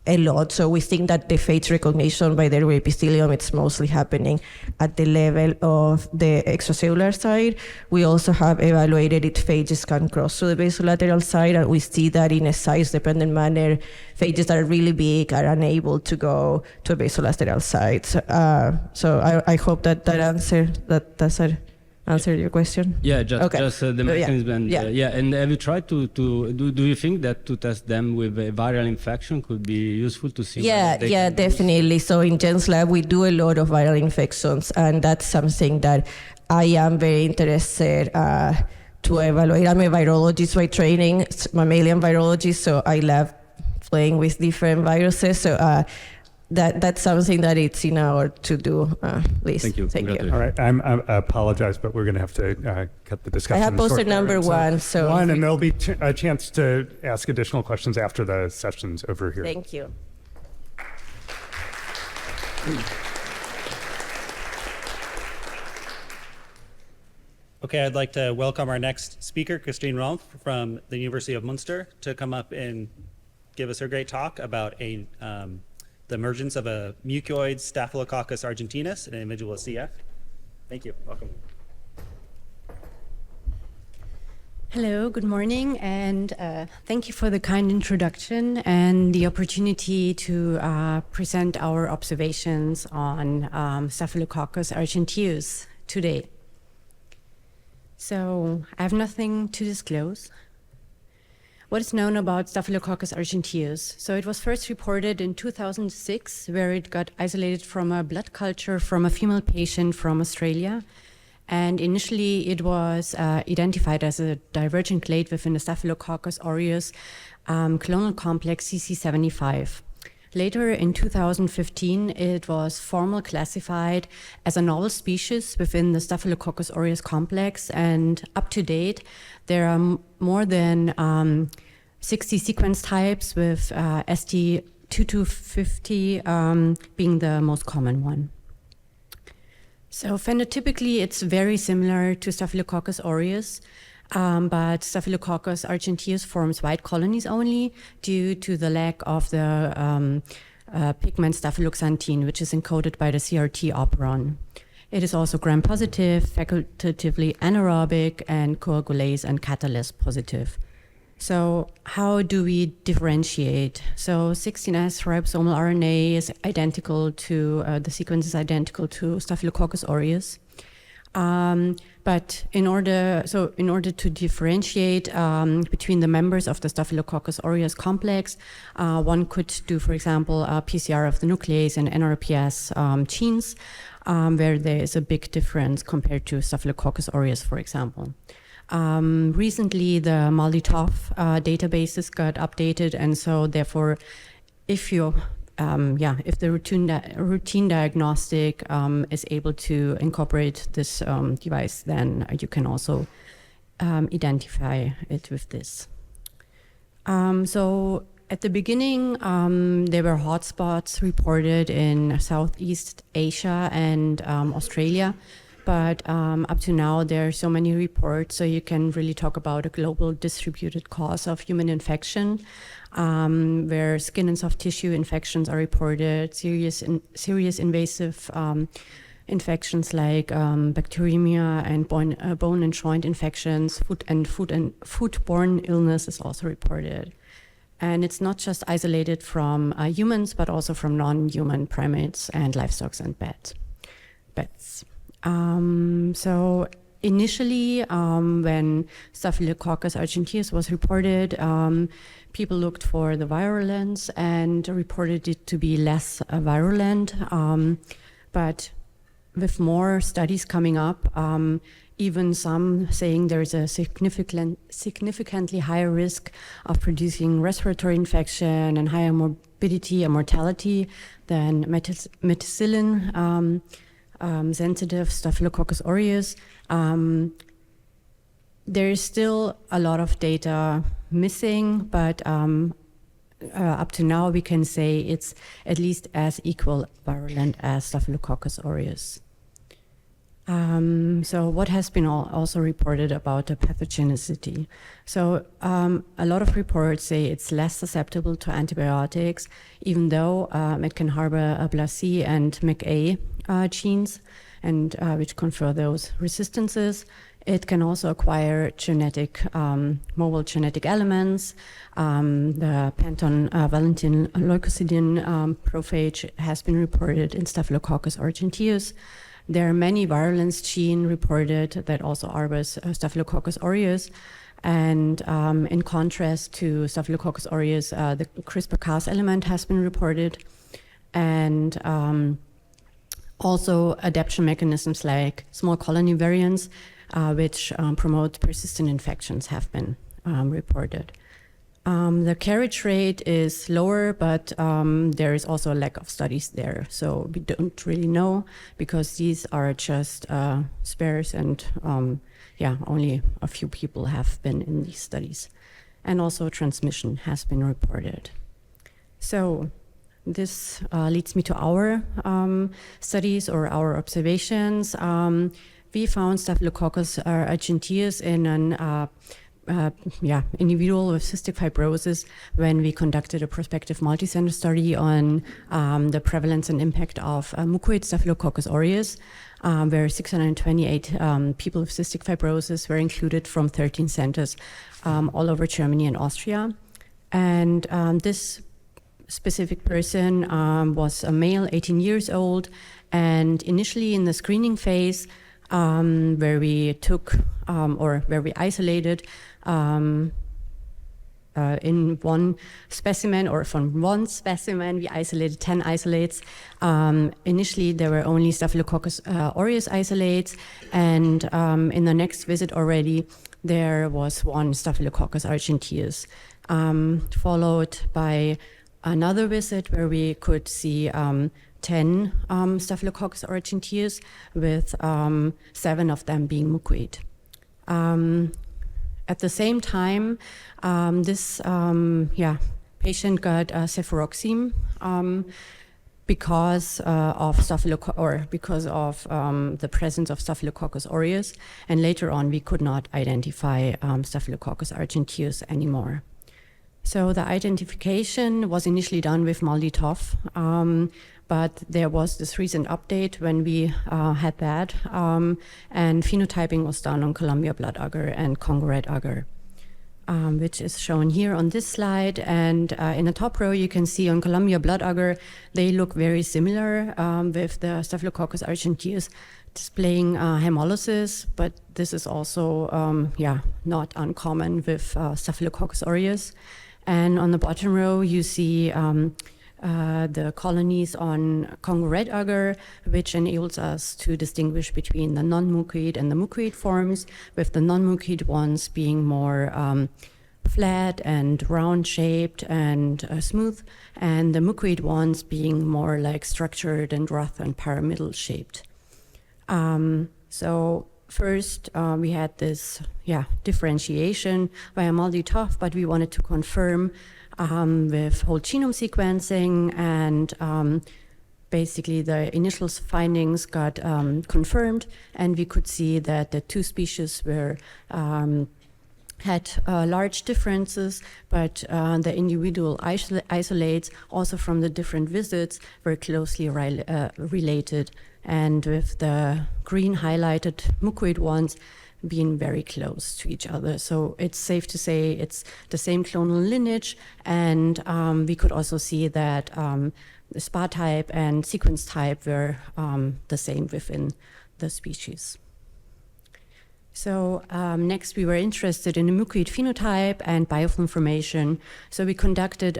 a lot. So we think that the phage recognition by the airway epithelium, it's mostly happening at the level of the extracellular side. We also have evaluated if phages can cross to the basolateral side, and we see that in a size-dependent manner, phages that are really big are unable to go to a basolateral side. So I hope that answer your question? Yeah, just the mechanism. Yeah. And have you tried to do you think that to test them with a viral infection could be useful to see? Yeah, definitely. So in Jen's lab, we do a lot of viral infections, and that's something that I am very interested to evaluate. I'm a virologist by training, mammalian virologist, so I love playing with different viruses. So that's something that it's in our to-do list. Thank you. Thank you. All right, I apologize, but we're going to have to cut the discussion I have poster short there. number one. So and there'll be a chance to ask additional questions after the session's over here. Thank you. Okay, I'd like to welcome our next speaker, Christine Rolf from the University of Munster, to come up and give us her great talk about the emergence of a mucoid Staphylococcus argentinus in an individual with CF. Thank you. Welcome. Hello, good morning, and thank you for the kind introduction and the opportunity to present our observations on Staphylococcus argenteus today. So I have nothing to disclose. What is known about Staphylococcus argenteus? So it was first reported in 2006, where it got isolated from a blood culture from a female patient from Australia. And initially, it was identified as a divergent clade within the Staphylococcus aureus clonal complex CC75. Later, in 2015, it was formally classified as a novel species within the Staphylococcus aureus complex. And up to date, there are more than 60 sequence types, with ST2250 being the most common one. So phenotypically, it's very similar to Staphylococcus aureus, but Staphylococcus argenteus forms white colonies only due to the lack of the pigment staphyloxanthin, which is encoded by the CRT operon. It is also gram-positive, facultatively anaerobic, and coagulase and catalase positive. So how do we differentiate? So 16S ribosomal RNA is identical to, the sequence is identical to Staphylococcus aureus. But in order to differentiate between the members of the Staphylococcus aureus complex, one could do, for example, a PCR of the nuclease and NRPS genes, where there is a big difference compared to Staphylococcus aureus, for example. Recently, the MALDI-TOF databases got updated, and so therefore, if the routine diagnostic is able to incorporate this device, then you can also identify it with this. So at the beginning, there were hotspots reported in Southeast Asia and Australia. But up to now, there are so many reports, so you can really talk about a global distributed cause of human infection, where skin and soft tissue infections are reported, serious invasive infections like bacteremia and bone and joint infections, foodborne illness is also reported. And it's not just isolated from humans, but also from non-human primates and livestock and pets. So initially, when Staphylococcus argenteus was reported, people looked for the virulence and reported it to be less virulent. But with more studies coming up, even some saying there's a significantly higher risk of producing respiratory infection and higher morbidity and mortality than methicillin sensitive Staphylococcus aureus. There is still a lot of data missing, but up to now we can say it's at least as equal virulent as Staphylococcus aureus. So what has been also reported about the pathogenicity? So a lot of reports say it's less susceptible to antibiotics, even though it can harbor a BLA-C and McA genes, and which confer those resistances. It can also acquire mobile genetic elements. The Panton Valentin leukocidin prophage has been reported in Staphylococcus argenteus. There are many virulence genes reported that also harbors Staphylococcus aureus. And in contrast to Staphylococcus aureus, the CRISPR-Cas element has been reported. And also adaptation mechanisms like small colony variants, which promote persistent infections, have been reported. The carriage rate is lower, but there is also a lack of studies there. So we don't really know, because these are just sparse, and only a few people have been in these studies. And also transmission has been reported. So this leads me to our studies or our observations. We found Staphylococcus argenteus in an individual with cystic fibrosis when we conducted a prospective multicenter study on the prevalence and impact of mucoid Staphylococcus aureus, where 628 people with cystic fibrosis were included from 13 centers all over Germany and Austria. And this specific person was a male, 18 years old, and initially in the screening phase, where we took where we isolated in one specimen, or from one specimen, we isolated 10 isolates. Initially, there were only Staphylococcus aureus isolates, and in the next visit already, there was one Staphylococcus argenteus, followed by another visit where we could see 10 Staphylococcus argenteus, with 7 of them being mucoid. At the same time, this patient got cefuroxime because of the presence of Staphylococcus aureus, and later on we could not identify Staphylococcus argenteus anymore. So the identification was initially done with MALDI-TOF, but there was this recent update when we had that, and phenotyping was done on Columbia blood agar and Congo red agar, which is shown here on this slide. And in the top row, you can see on Columbia blood agar, they look very similar, with the Staphylococcus argenteus displaying hemolysis, but this is also not uncommon with Staphylococcus aureus. And on the bottom row, you see the colonies on Congo red agar, which enables us to distinguish between the non-mucoid and the mucoid forms, with the non-mucoid ones being more flat and round-shaped and smooth, and the mucoid ones being more like structured and rough and pyramidal-shaped. So first, we had this differentiation via MALDI-TOF, but we wanted to confirm with whole genome sequencing, and basically the initial findings got confirmed, and we could see that the 2 species were had large differences, but the individual isolates, also from the different visits, were closely related, and with the green highlighted mucoid ones being very close to each other. So it's safe to say it's the same clonal lineage, and we could also see that the spot type and sequence type were the same within the species. So next, we were interested in the mucoid phenotype and biofilm formation. So we conducted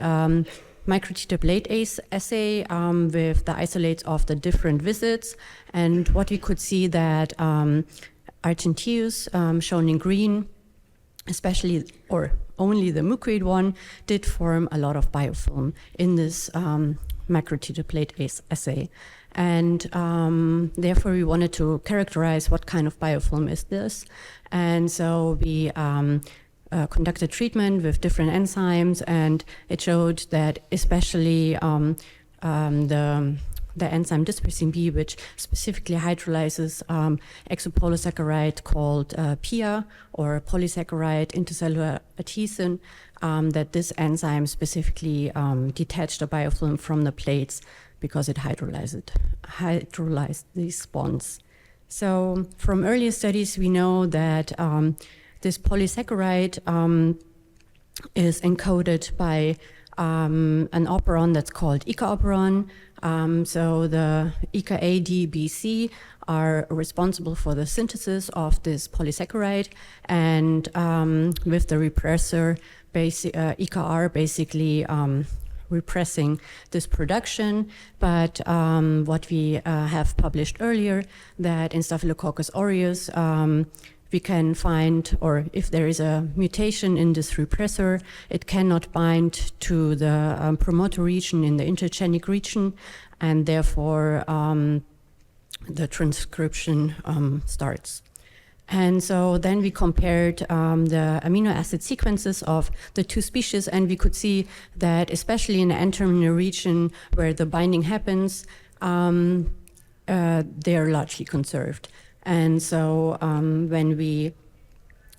microtiter plate assay with the isolates of the different visits, and what we could see that argenteus, shown in green, especially or only the mucoid one, did form a lot of biofilm in this microtiter plate assay. And therefore, we wanted to characterize what kind of biofilm is this. And so we conducted treatment with different enzymes, and it showed that especially the enzyme dyspersin B, which specifically hydrolyzes exopolysaccharide called PIA, or polysaccharide intercellular adhesin, that this enzyme specifically detached the biofilm from the plates because it hydrolyzed these bonds. So from earlier studies, we know that this polysaccharide is encoded by an operon that's called ICA operon. So the ICA A, D, B, C are responsible for the synthesis of this polysaccharide, and with the repressor, ICA R basically repressing this production. But what we have published earlier, that in Staphylococcus aureus, we can find, or if there is a mutation in this repressor, it cannot bind to the promoter region in the intergenic region, and therefore the transcription starts. And so then we compared the amino acid sequences of the 2 species, and we could see that especially in the N-terminal region where the binding happens, they are largely conserved. And so when we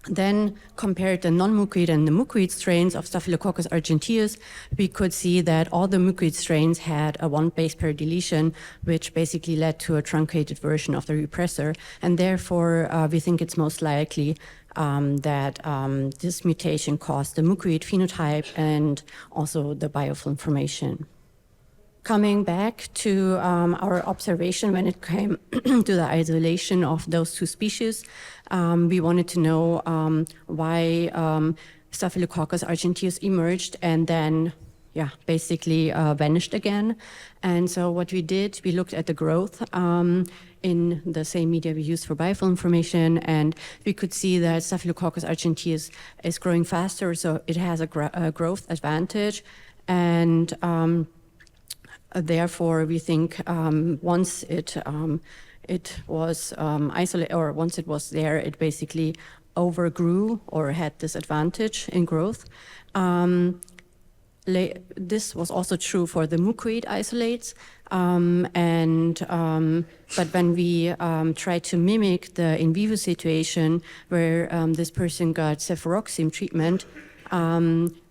then compared the non-mucoid and the mucoid strains of Staphylococcus argenteus, we could see that all the mucoid strains had a 1 base pair deletion, which basically led to a truncated version of the repressor. And therefore, we think it's most likely that this mutation caused the mucoid phenotype and also the biofilm formation. Coming back to our observation when it came to the isolation of those 2 species, we wanted to know why Staphylococcus aureus emerged and then basically vanished again. And so what we did, we looked at the growth in the same media we used for biofilm formation, and we could see that Staphylococcus aureus is growing faster, so it has a growth advantage. And therefore, we think once it was isolated, or once it was there, it basically overgrew or had this advantage in growth. This was also true for the mucoid isolates, but when we tried to mimic the in vivo situation where this person got cefuroxime treatment,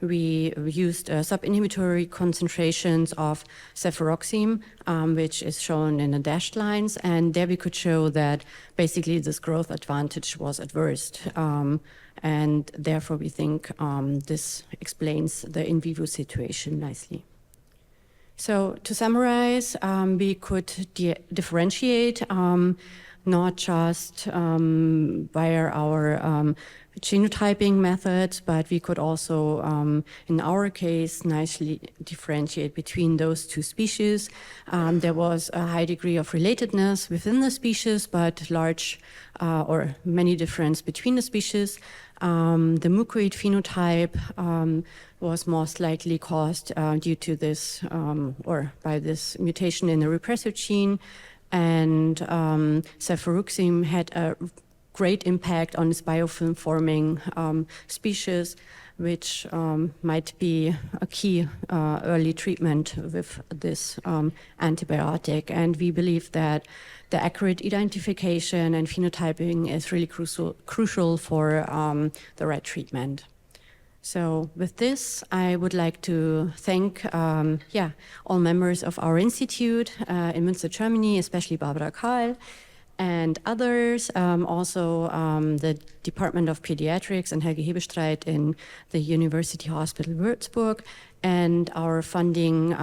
we used sub-inhibitory concentrations of cefuroxime, which is shown in the dashed lines, and there we could show that basically this growth advantage was adverse. And therefore, we think this explains the in vivo situation nicely. So to summarize, we could differentiate not just via our genotyping methods, but we could also, in our case, nicely differentiate between those two species. There was a high degree of relatedness within the species, but large or many difference between the species. The mucoid phenotype was most likely caused due to this or by this mutation in the repressor gene, and cefuroxime had a great impact on this biofilm forming species, which might be a key early treatment with this antibiotic. And we believe that the accurate identification and phenotyping is really crucial for the right treatment. So with this, I would like to thank all members of our institute in Münster, Germany, especially Barbara Kahl, and others, also the Department of Pediatrics and Helge Hebestreit in the University Hospital Würzburg, and our funding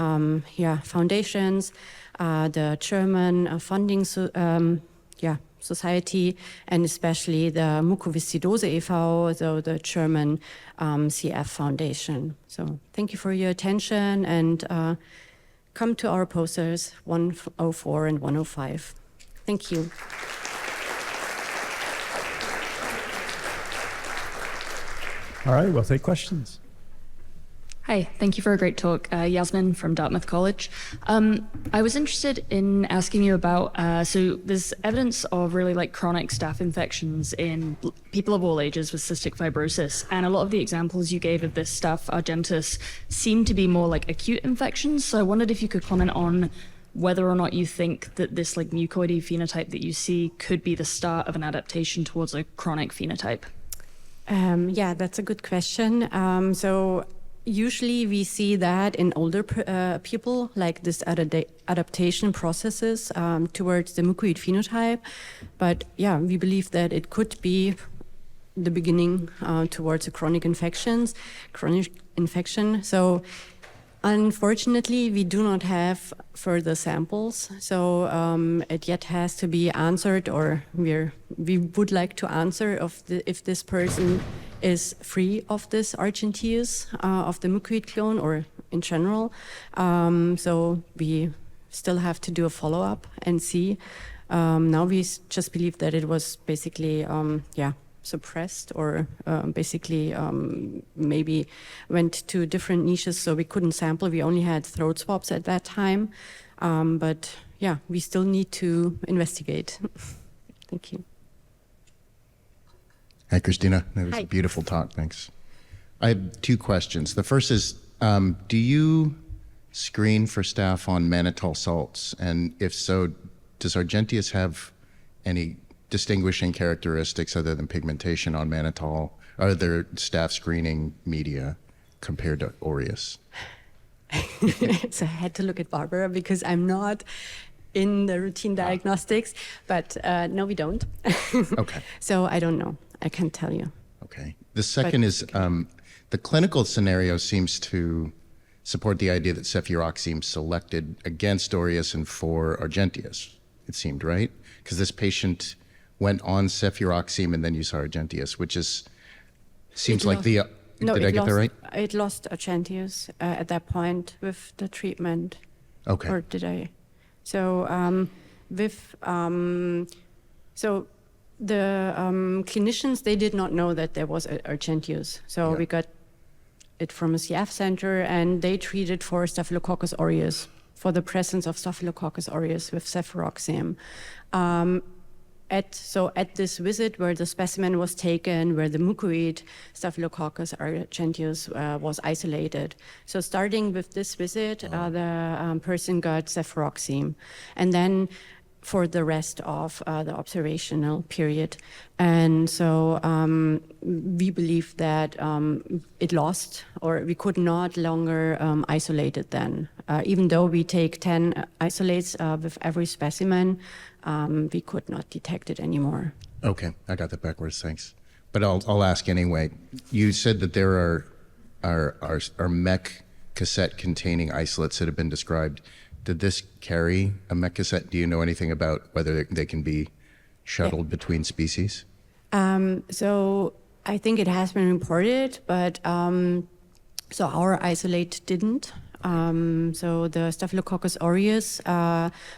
foundations, the German funding society, and especially the Mukoviszidose e.V., so the German CF Foundation. So thank you for your attention, and come to our posters 104 and 105. Thank you. All right, we'll take questions. Hi, thank you for a great talk. Yasmin from Dartmouth College. I was interested in asking you about, so there's evidence of really like chronic staph infections in people of all ages with cystic fibrosis. And a lot of the examples you gave of this staph argentis seem to be more like acute infections. So I wondered if you could comment on whether or not you think that this like mucoidy phenotype that you see could be the start of an adaptation towards a chronic phenotype. Yeah, that's a good question. So usually we see that in older people, like this adaptation processes towards the mucoid phenotype. But yeah, we believe that it could be the beginning towards a chronic infection. So unfortunately, we do not have further samples, so it yet has to be answered, or we would like to answer if this person is free of this argenteus, of the mucoid clone, or in general. So we still have to do a follow-up and see. Now we just believe that it was basically, suppressed, or basically maybe went to different niches, so we couldn't sample. We only had throat swabs at that time. But yeah, we still need to investigate. Thank you. Hi, Christina. That was a beautiful talk. Thanks. I have two questions. The first is, do you screen for staph on mannitol salts? And if so, does argenteus have any distinguishing characteristics other than pigmentation on mannitol? Are there staph screening media compared to aureus? So I had to look at Barbara because I'm not in the routine diagnostics, but no, we don't. Okay. So I don't know. I can't tell you. Okay. The second is the clinical scenario seems to support the idea that cefuroxime selected against aureus and for argenteus, it seemed, right? Because this patient went on cefuroxime and then you saw argenteus, which seems like the No, Did I get that right? It lost Argentius at that point with the treatment. Okay. Or did I? So so the clinicians, they did not know that there was Argentius. So we got it from a CF center, and they treated for Staphylococcus aureus, for the presence of Staphylococcus aureus with cefuroxime. At this visit where the specimen was taken, where the mucoid Staphylococcus argentius was isolated. So starting with this visit, the person got cefuroxime. And then for the rest of the observational period. And so we believe that it lost, or we could not longer isolate it then. Even though we take 10 isolates with every specimen, we could not detect it anymore. Okay, I got that backwards, thanks. But I'll ask anyway. You said that there are mech cassette containing isolates that have been described. Did this carry a mech cassette? Do you know anything about whether they can be shuttled between species? So I think it has been reported, but so our isolate didn't. So the Staphylococcus aureus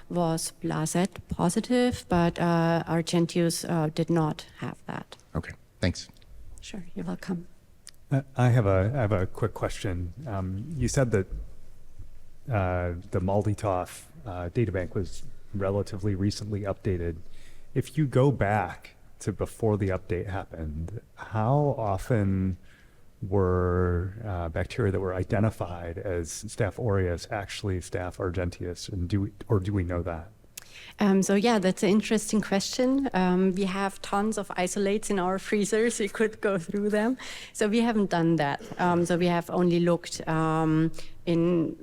was Blazet positive, but Argentius did not have that. Okay, thanks. Sure, you're welcome. I have a quick question. You said that the MALDI-TOF databank was relatively recently updated. If you go back to before the update happened, how often were bacteria that were identified as Staph aureus actually Staph argentius, and do we know that? So yeah, that's an interesting question. We have tons of isolates in our freezers. We could go through them. So we haven't done that. So we have only looked in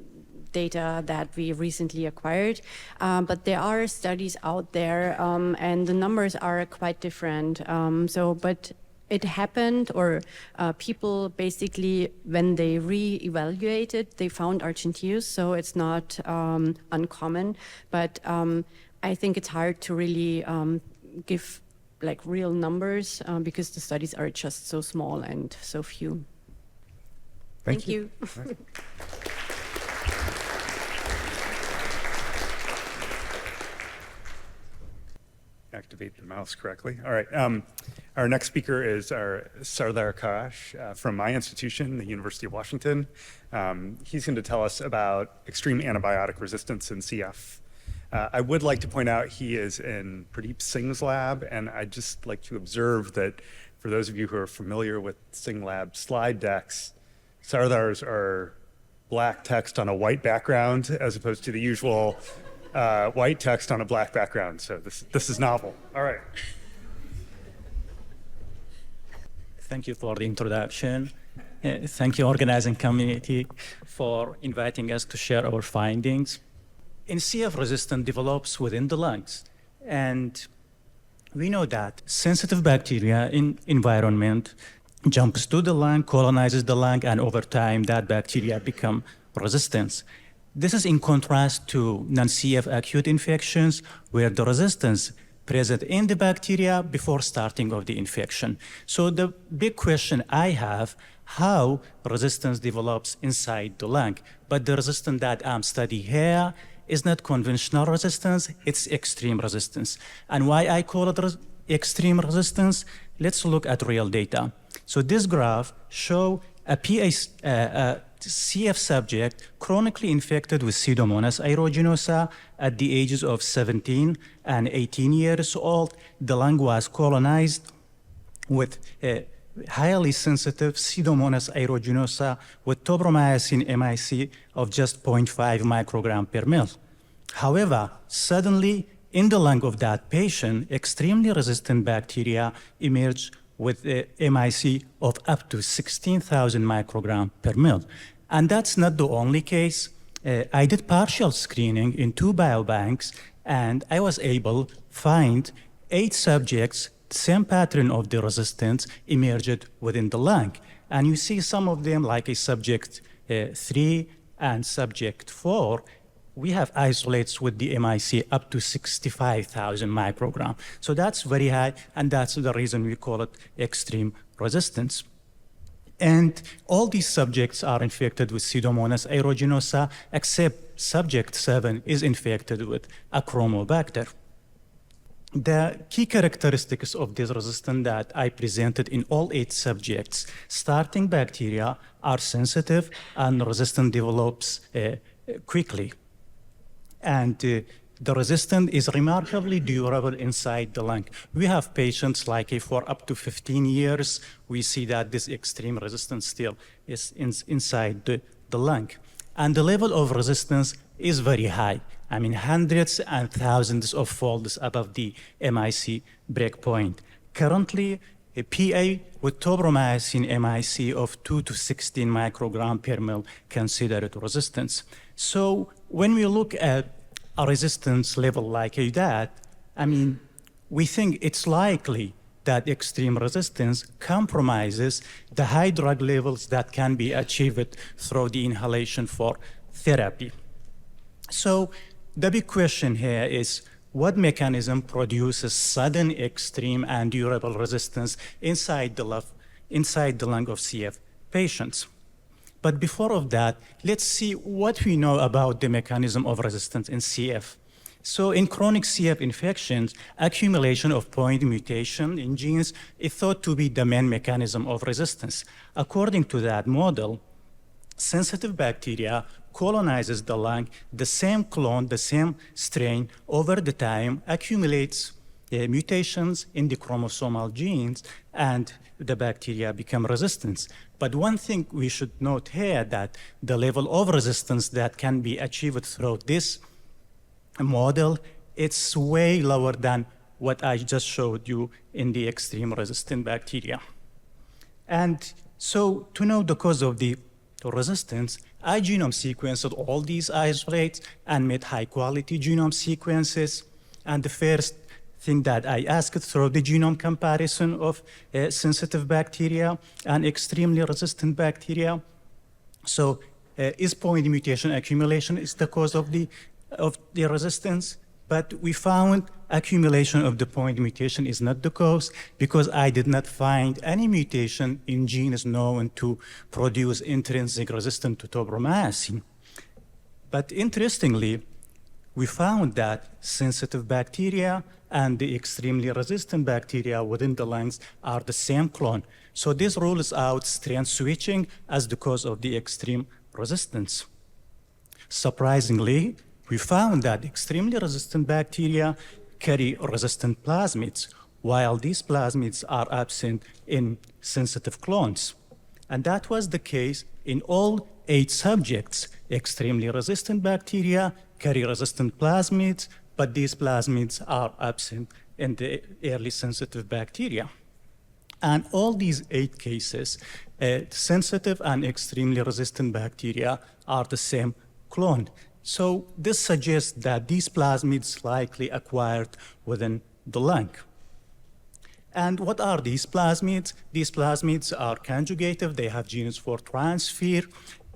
data that we recently acquired. But there are studies out there, and the numbers are quite different. But it happened, or people basically, when they re-evaluated, they found Argentius, so it's not uncommon. But I think it's hard to really give like real numbers because the studies are just so small and so few. Thank you. Activate the mouse correctly. All right. Our next speaker is our Sardar Karash from my institution, the University of Washington. He's going to tell us about extreme antibiotic resistance in CF. I would like to point out he is in Pradeep Singh's lab, and I'd just like to observe that for those of you who are familiar with Singh Lab slide decks, Sardar's are black text on a white background as opposed to the usual white text on a black background. So this is novel. All right. Thank you for the introduction. Thank you, organizing community, for inviting us to share our findings. In CF, resistance develops within the lungs. And we know that sensitive bacteria in environment jumps to the lung, colonizes the lung, and over time that bacteria become resistant. This is in contrast to non-CF acute infections, where the resistance present in the bacteria before starting of the infection. So the big question I have, how resistance develops inside the lung? But the resistance that I'm studying here is not conventional resistance, it's extreme resistance. And why I call it extreme resistance? Let's look at real data. So this graph shows a CF subject chronically infected with Pseudomonas aeruginosa at the ages of 17 and 18 years old. The lung was colonized with highly sensitive Pseudomonas aeruginosa with tobramycin MIC of just 0.5 microgram per mil. However, suddenly in the lung of that patient, extremely resistant bacteria emerged with a MIC of up to 16,000 microgram per mil. And that's not the only case. I did partial screening in 2 biobanks, and I was able to find 8 subjects, same pattern of the resistance emerged within the lung. And you see some of them, like a subject 3 and subject 4, we have isolates with the MIC up to 65,000 microgram. So that's very high, and that's the reason we call it extreme resistance. And all these subjects are infected with Pseudomonas aeruginosa, except subject 7 is infected with Achromobacter. The key characteristics of this resistance that I presented in all 8 subjects, starting bacteria are sensitive and resistance develops quickly. And the resistance is remarkably durable inside the lung. We have patients like for up to 15 years, we see that this extreme resistance still is inside the lung. And the level of resistance is very high. I mean, hundreds and thousands of folds above the MIC breakpoint. Currently, a PA with tobramycin MIC of 2 to 16 microgram per mil considered resistance. So when we look at a resistance level like that, I mean, we think it's likely that extreme resistance compromises the high drug levels that can be achieved through the inhalation for therapy. So the big question here is, what mechanism produces sudden, extreme, and durable resistance inside the lung of CF patients? But before of that, let's see what we know about the mechanism of resistance in CF. So in chronic CF infections, accumulation of point mutation in genes is thought to be the main mechanism of resistance. According to that model, sensitive bacteria colonizes the lung, the same clone, the same strain, over the time accumulates mutations in the chromosomal genes, and the bacteria become resistant. But one thing we should note here, that the level of resistance that can be achieved through this model, it's way lower than what I just showed you in the extreme resistant bacteria. And so to know the cause of the resistance, I genome sequenced all these isolates and made high quality genome sequences. And the first thing that I asked through the genome comparison of sensitive bacteria and extremely resistant bacteria. So is point mutation accumulation is the cause of the resistance? But we found accumulation of the point mutation is not the cause, because I did not find any mutation in genes known to produce intrinsic resistance to tobramycin. But interestingly, we found that sensitive bacteria and the extremely resistant bacteria within the lungs are the same clone. So this rules out strain switching as the cause of the extreme resistance. Surprisingly, we found that extremely resistant bacteria carry resistant plasmids, while these plasmids are absent in sensitive clones. And that was the case in all 8 subjects. Extremely resistant bacteria carry resistant plasmids, but these plasmids are absent in the early sensitive bacteria. And all these 8 cases, sensitive and extremely resistant bacteria are the same clone. So this suggests that these plasmids likely acquired within the lung. And what are these plasmids? These plasmids are conjugative. They have genes for transfer,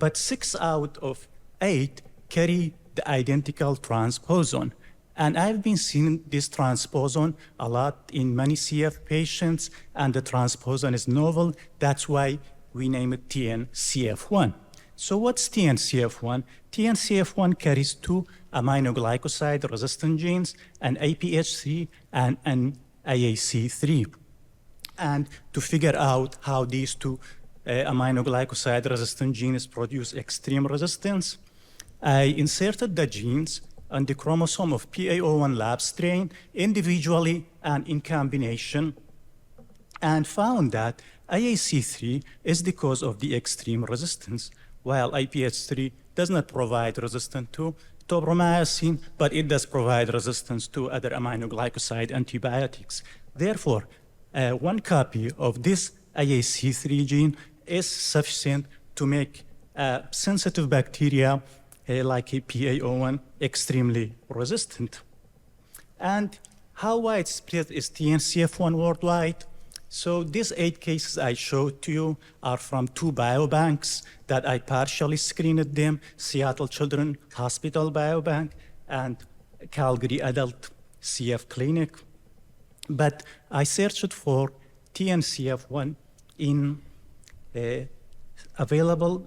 but 6 out of 8 carry the identical transposon. And I've been seeing this transposon a lot in many CF patients, and the transposon is novel. That's why we name it TNCF1. So what's TNCF1? TNCF1 carries 2 aminoglycoside-resistant genes, an APH3 and an AAC3. And to figure out how these 2 aminoglycoside-resistant genes produce extreme resistance, I inserted the genes on the chromosome of PA01 lab strain individually and in combination, and found that AAC3 is the cause of the extreme resistance, while IPH3 does not provide resistance to tobramycin, but it does provide resistance to other aminoglycoside antibiotics. Therefore, 1 copy of this AAC3 gene is sufficient to make sensitive bacteria like a PA01 extremely resistant. And how widespread is TNCF1 worldwide? So these 8 cases I showed to you are from 2 biobanks that I partially screened them, Seattle Children's Hospital Biobank and Calgary Adult CF Clinic. But I searched for TNCF1 in available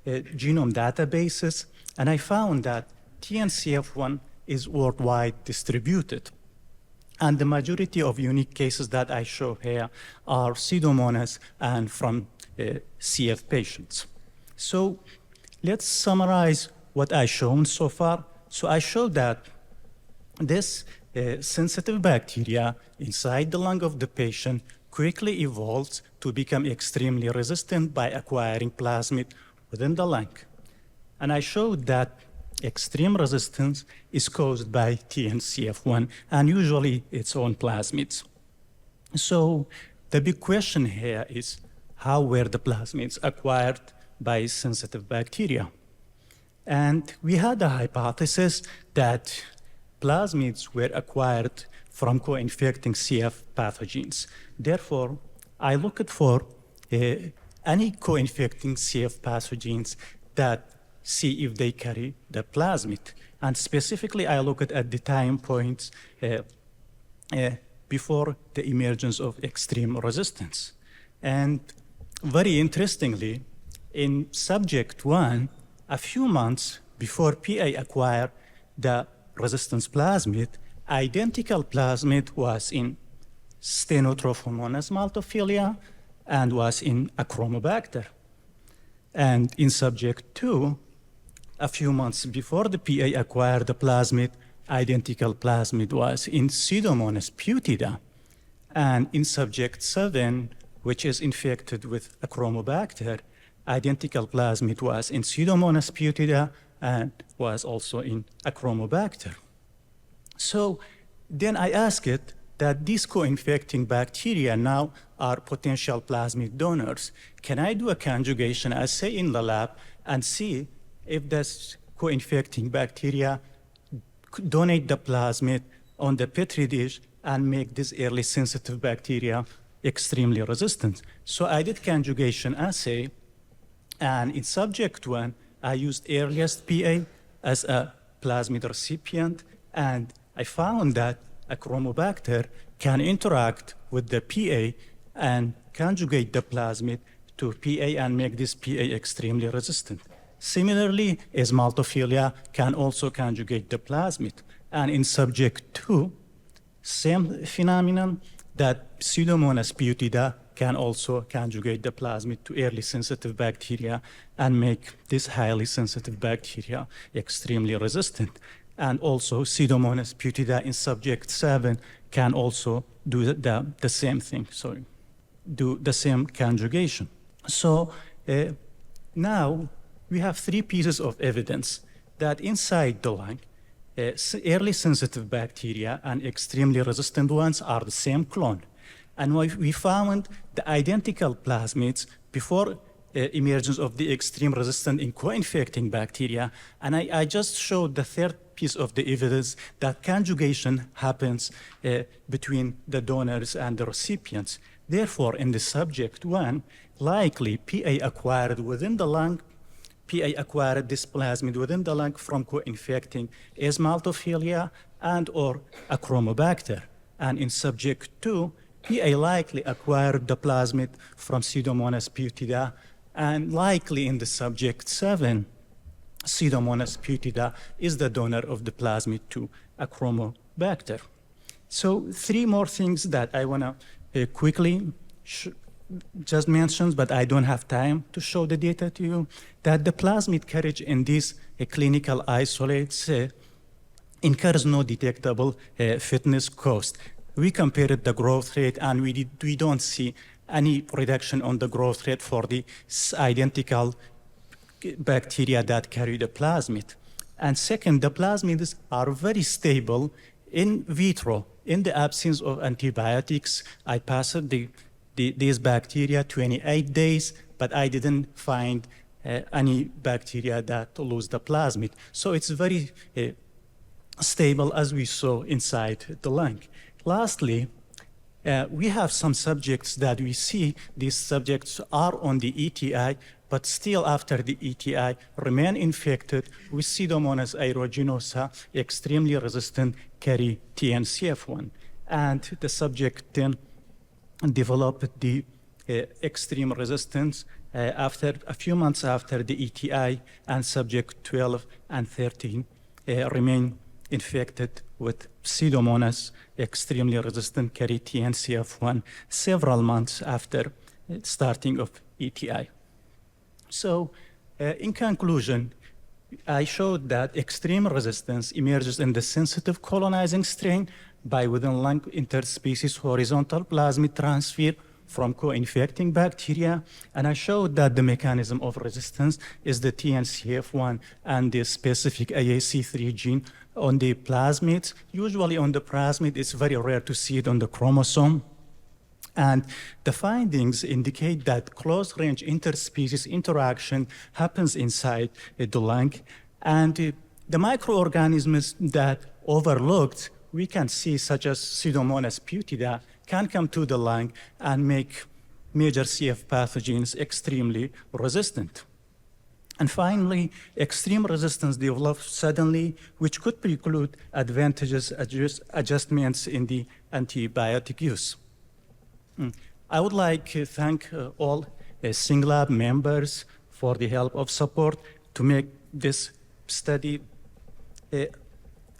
genome databases, and I found that TNCF1 is worldwide distributed. And the majority of unique cases that I show here are Pseudomonas and from CF patients. So let's summarize what I've shown so far. So I showed that this sensitive bacteria inside the lung of the patient quickly evolves to become extremely resistant by acquiring plasmid within the lung. And I showed that extreme resistance is caused by TNCF1 and usually its own plasmids. So the big question here is, how were the plasmids acquired by sensitive bacteria? And we had a hypothesis that plasmids were acquired from co-infecting CF pathogens. Therefore, I looked for any co-infecting CF pathogens that see if they carry the plasmid. And specifically, I looked at the time points before the emergence of extreme resistance. And very interestingly, in subject 1, a few months before PA acquired the resistance plasmid, identical plasmid was in Stenotrophomonas maltophilia and was in Achromobacter. And in subject 2, a few months before the PA acquired the plasmid, identical plasmid was in Pseudomonas putida. And in subject 7, which is infected with Achromobacter, identical plasmid was in Pseudomonas putida and was also in Achromobacter. So then I asked that these co-infecting bacteria now are potential plasmid donors. Can I do a conjugation assay in the lab and see if this co-infecting bacteria donate the plasmid on the Petri dish and make this early sensitive bacteria extremely resistant? So I did conjugation assay, and in subject 1, I used earliest PA as a plasmid recipient, and I found that Achromobacter can interact with the PA and conjugate the plasmid to PA and make this PA extremely resistant. Similarly, Maltophilia can also conjugate the plasmid. And in subject 2, same phenomenon, that Pseudomonas putida can also conjugate the plasmid to early sensitive bacteria and make this highly sensitive bacteria extremely resistant. And also Pseudomonas putida in subject 7 can also do the same thing, do the same conjugation. So now we have 3 pieces of evidence that inside the lung, early sensitive bacteria and extremely resistant ones are the same clone. And we found the identical plasmids before emergence of the extreme resistant in co-infecting bacteria. And I just showed the third piece of the evidence that conjugation happens between the donors and the recipients. Therefore, in the subject 1, likely PA acquired within the lung, PA acquired this plasmid within the lung from co-infecting Maltophilia and or Achromobacter. And in subject 2, PA likely acquired the plasmid from Pseudomonas putida, and likely in the subject 7, Pseudomonas putida is the donor of the plasmid to Achromobacter. So 3 more things that I want to quickly just mention, but I don't have time to show the data to you, that the plasmid carriage in these clinical isolates incurs no detectable fitness cost. We compared the growth rate, and we don't see any reduction on the growth rate for the identical bacteria that carry the plasmid. And second, the plasmids are very stable in vitro. In the absence of antibiotics, I passed these bacteria 28 days, but I didn't find any bacteria that lose the plasmid. So it's very stable, as we saw inside the lung. Lastly, we have some subjects that we see these subjects are on the ETI, but still after the ETI remain infected with Pseudomonas aeruginosa, extremely resistant, carry TNCF1. And the subject then developed the extreme resistance after a few months after the ETI, and subject 12 and 13 remain infected with Pseudomonas extremely resistant Karitia and CF1 several months after starting of ETI. So in conclusion, I showed that extreme resistance emerges in the sensitive colonizing strain by within lung interspecies horizontal plasmid transfer from co-infecting bacteria, and I showed that the mechanism of resistance is the TNCF1 and the specific AAC3 gene on the plasmids. Usually on the plasmid, it's very rare to see it on the chromosome. And the findings indicate that close-range interspecies interaction happens inside the lung, and the microorganisms that overlooked we can see, such as Pseudomonas putida, can come to the lung and make major CF pathogens extremely resistant. And finally, extreme resistance develops suddenly, which could preclude advantageous adjustments in the antibiotic use. I would like to thank all SINGLAB members for the help of support to make this study,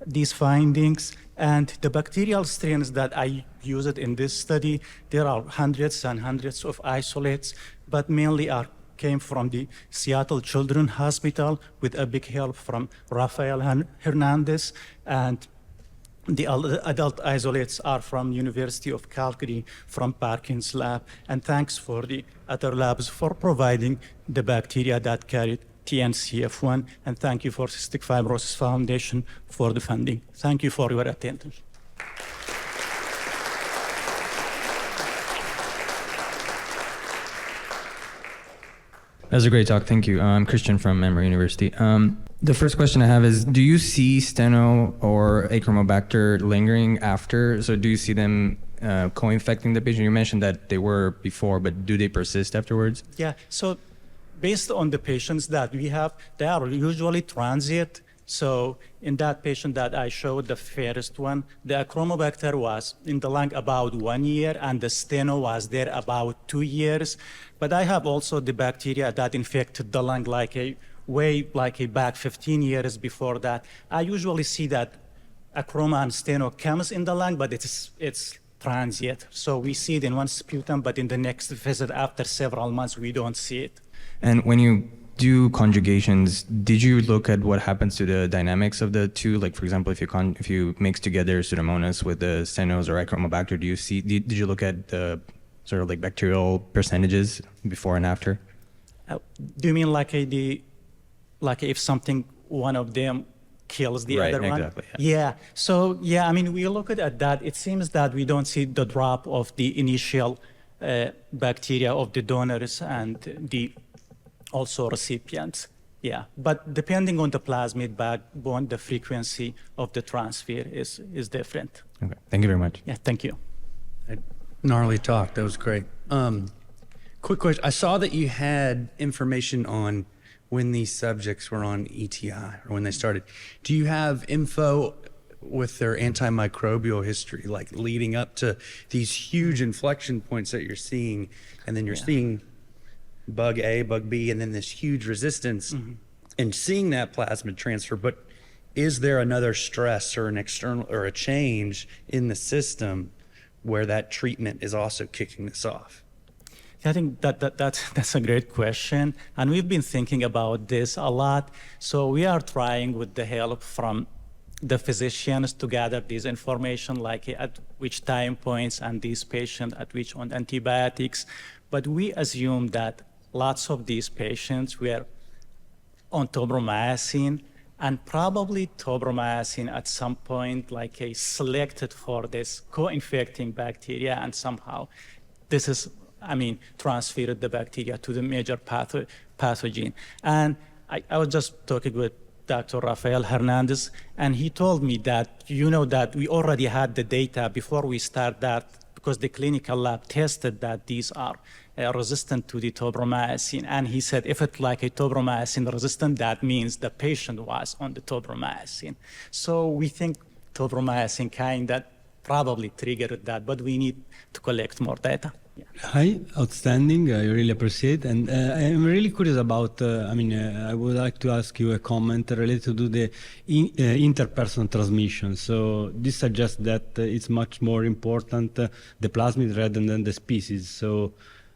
these findings, and the bacterial strains that I used in this study. There are hundreds and hundreds of isolates, but mainly came from the Seattle Children's Hospital with a big help from Rafael Hernandez, and the adult isolates are from University of Calgary, from Parkin's lab, and thanks for the other labs for providing the bacteria that carried TNCF1, and thank you for Cystic Fibrosis Foundation for the funding. Thank you for your attention. That was a great talk. Thank you. I'm Christian from Emory University. The first question I have is, do you see steno or Achromobacter lingering after? So do you see them co-infecting the patient? You mentioned that they were before, but do they persist afterwards? Yeah, so based on the patients that we have, they are usually transient. So in that patient that I showed, the first one, the Achromobacter was in the lung about 1 year, and the steno was there about 2 years. But I have also the bacteria that infected the lung like back 15 years before that. I usually see that Achroma and steno comes in the lung, but it's transient. So we see it in one sputum, but in the next visit after several months, we don't see it. And when you do conjugations, did you look at what happens to the dynamics of the two? Like, for example, if you mix together Pseudomonas with the stenos or Achromobacter, did you look at the sort of like bacterial percentages before and after? Do you mean like if one of them kills the other one? Exactly. Yeah. So yeah, I mean, we look at that. It seems that we don't see the drop of the initial bacteria of the donors and the also recipients. Yeah, but depending on the plasmid backbone, the frequency of the transfer is different. Okay, thank you very much. Yeah, thank you. Gnarly talk, that was great. Quick question, I saw that you had information on when these subjects were on ETI, or when they started. Do you have info with their antimicrobial history, like leading up to these huge inflection points that you're seeing, and then you're seeing bug A, bug B, and then this huge resistance, and seeing that plasmid transfer? But is there another stress or an external or a change in the system where that treatment is also kicking this off? I think that's a great question, and we've been thinking about this a lot. So we are trying, with the help from the physicians, to gather this information, like at which time points and these patients at which on antibiotics. But we assume that lots of these patients were on tobramycin, and probably tobramycin at some point selected for this co-infecting bacteria, and somehow this is, transferred the bacteria to the major pathogen. And I was just talking with Dr. Rafael Hernandez, and he told me that, that we already had the data before we start that, because the clinical lab tested that these are resistant to the tobramycin. And he said, if it's like a tobramycin resistant, that means the patient was on the tobramycin. So we think tobramycin kind that probably triggered that, but we need to collect more data. Hi, outstanding. I really appreciate, and I'm really curious about. I would like to ask you a comment related to the interpersonal transmission. So this suggests that it's much more important the plasmid rather than the species. So,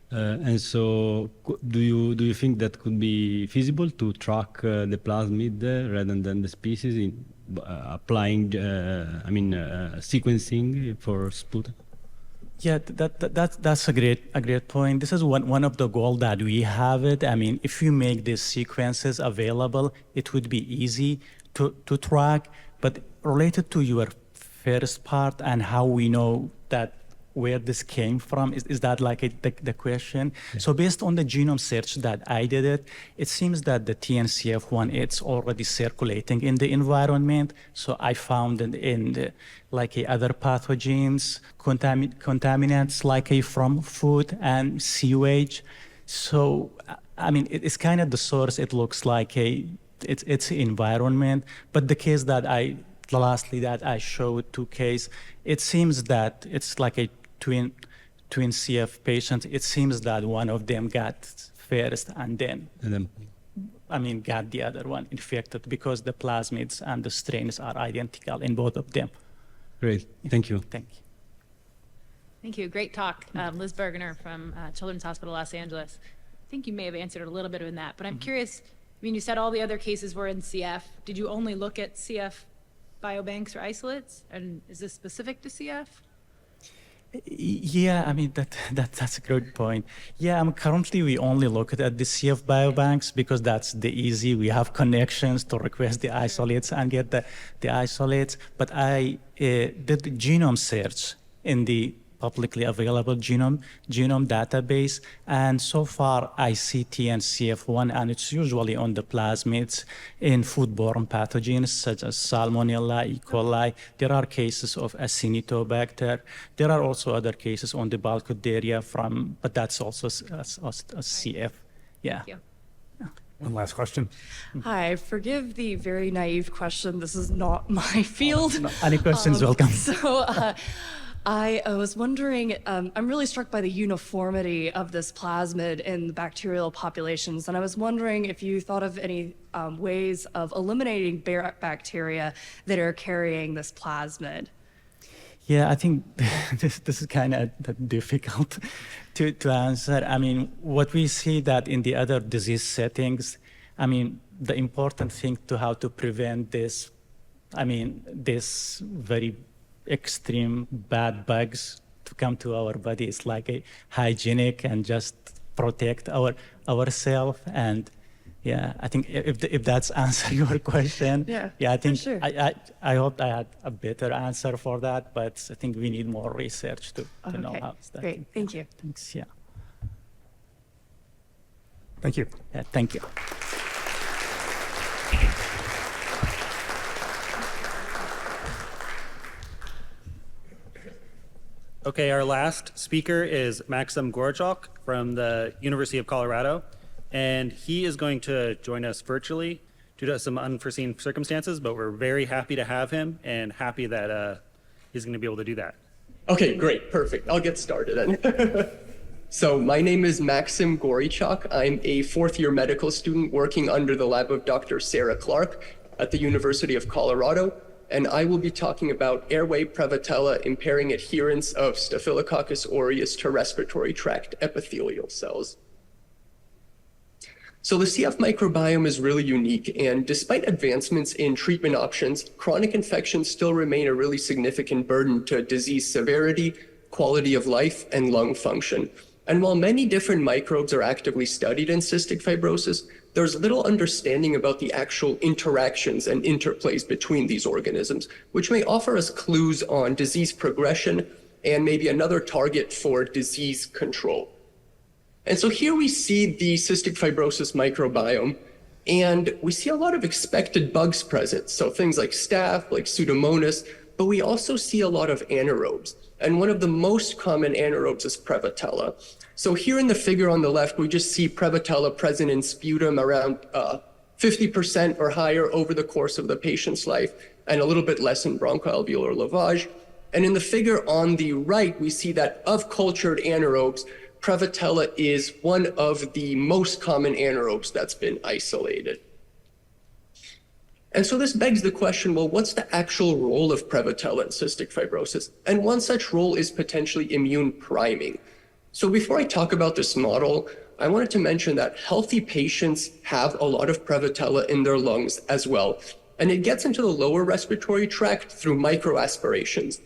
do you think that could be feasible to track the plasmid rather than the species in applying, sequencing for sputum? Yeah, that's a great point. This is one of the goals that we have it. I mean, if you make these sequences available, it would be easy to track. But related to your first part and how we know that where this came from, is that like the question? Yeah. So based on the genome search that I did it seems that the TNCF1, it's already circulating in the environment. So I found it in other pathogens, contaminants from food and sewage. So, I mean, it's kind of the source. It looks like it's environment. But the case that lastly that I showed two case, it seems that it's like a twin CF patient. It seems that one of them got first and then got the other one infected because the plasmids and the strains are identical in both of them. Great, thank you. Thank you. Thank you, great talk. Liz Bergener from Children's Hospital Los Angeles. I think you may have answered a little bit in that, but I'm curious, you said all the other cases were in CF. Did you only look at CF biobanks or isolates? And is this specific to CF? Yeah, that's a good point. Yeah, currently we only look at the CF biobanks because that's the easy. We have connections to request the isolates and get the isolates. But I did the genome search in the publicly available genome database, and so far I see TNCF1, and it's usually on the plasmids in foodborne pathogens such as Salmonella, E. coli. There are cases of Acinetobacter. There are also other cases on the Burkholderia but that's also a CF. Yeah. Thank you. One last question. Hi, forgive the very naive question. This is not my field. Any questions, welcome. I was wondering, I'm really struck by the uniformity of this plasmid in the bacterial populations, and I was wondering if you thought of any ways of eliminating bacteria that are carrying this plasmid. Yeah, I think this is kind of difficult to answer. What we see that in the other disease settings, the important thing to how to prevent this, this very extreme bad bugs to come to our body is like a hygienic and just protect ourselves. And yeah, I think if that's answer your question, I think sure. I hope I had a better answer for that, but I think we need more research to know how it's done. Great, thank you. Thanks. Yeah. Thank you. Yeah, thank you. Okay, our last speaker is Maxim Gorchak from the University of Colorado, and he is going to join us virtually due to some unforeseen circumstances, but we're very happy to have him and happy that he's going to be able to do that. Okay, great, perfect. I'll get started then. So my name is Maxim Gorchak. I'm a fourth-year medical student working under the lab of Dr. Sarah Clark at the University of Colorado. And I will be talking about airway prevotella impairing adherence of Staphylococcus aureus to respiratory tract epithelial cells. So the CF microbiome is really unique, and despite advancements in treatment options, chronic infections still remain a really significant burden to disease severity, quality of life, and lung function. And while many different microbes are actively studied in cystic fibrosis, there's little understanding about the actual interactions and interplays between these organisms, which may offer us clues on disease progression and maybe another target for disease control. And so here we see the cystic fibrosis microbiome, and we see a lot of expected bugs present. So things like staph, like Pseudomonas, but we also see a lot of anaerobes. And one of the most common anaerobes is prevotella. So here in the figure on the left, we just see prevotella present in sputum around 50% or higher over the course of the patient's life, and a little bit less in bronchoalveolar lavage. And in the figure on the right, we see that of cultured anaerobes, Prevotella is one of the most common anaerobes that's been isolated. And so this begs the question, well, what's the actual role of Prevotella in cystic fibrosis? And one such role is potentially immune priming. So before I talk about this model, I wanted to mention that healthy patients have a lot of Prevotella in their lungs as well. And it gets into the lower respiratory tract through microaspirations.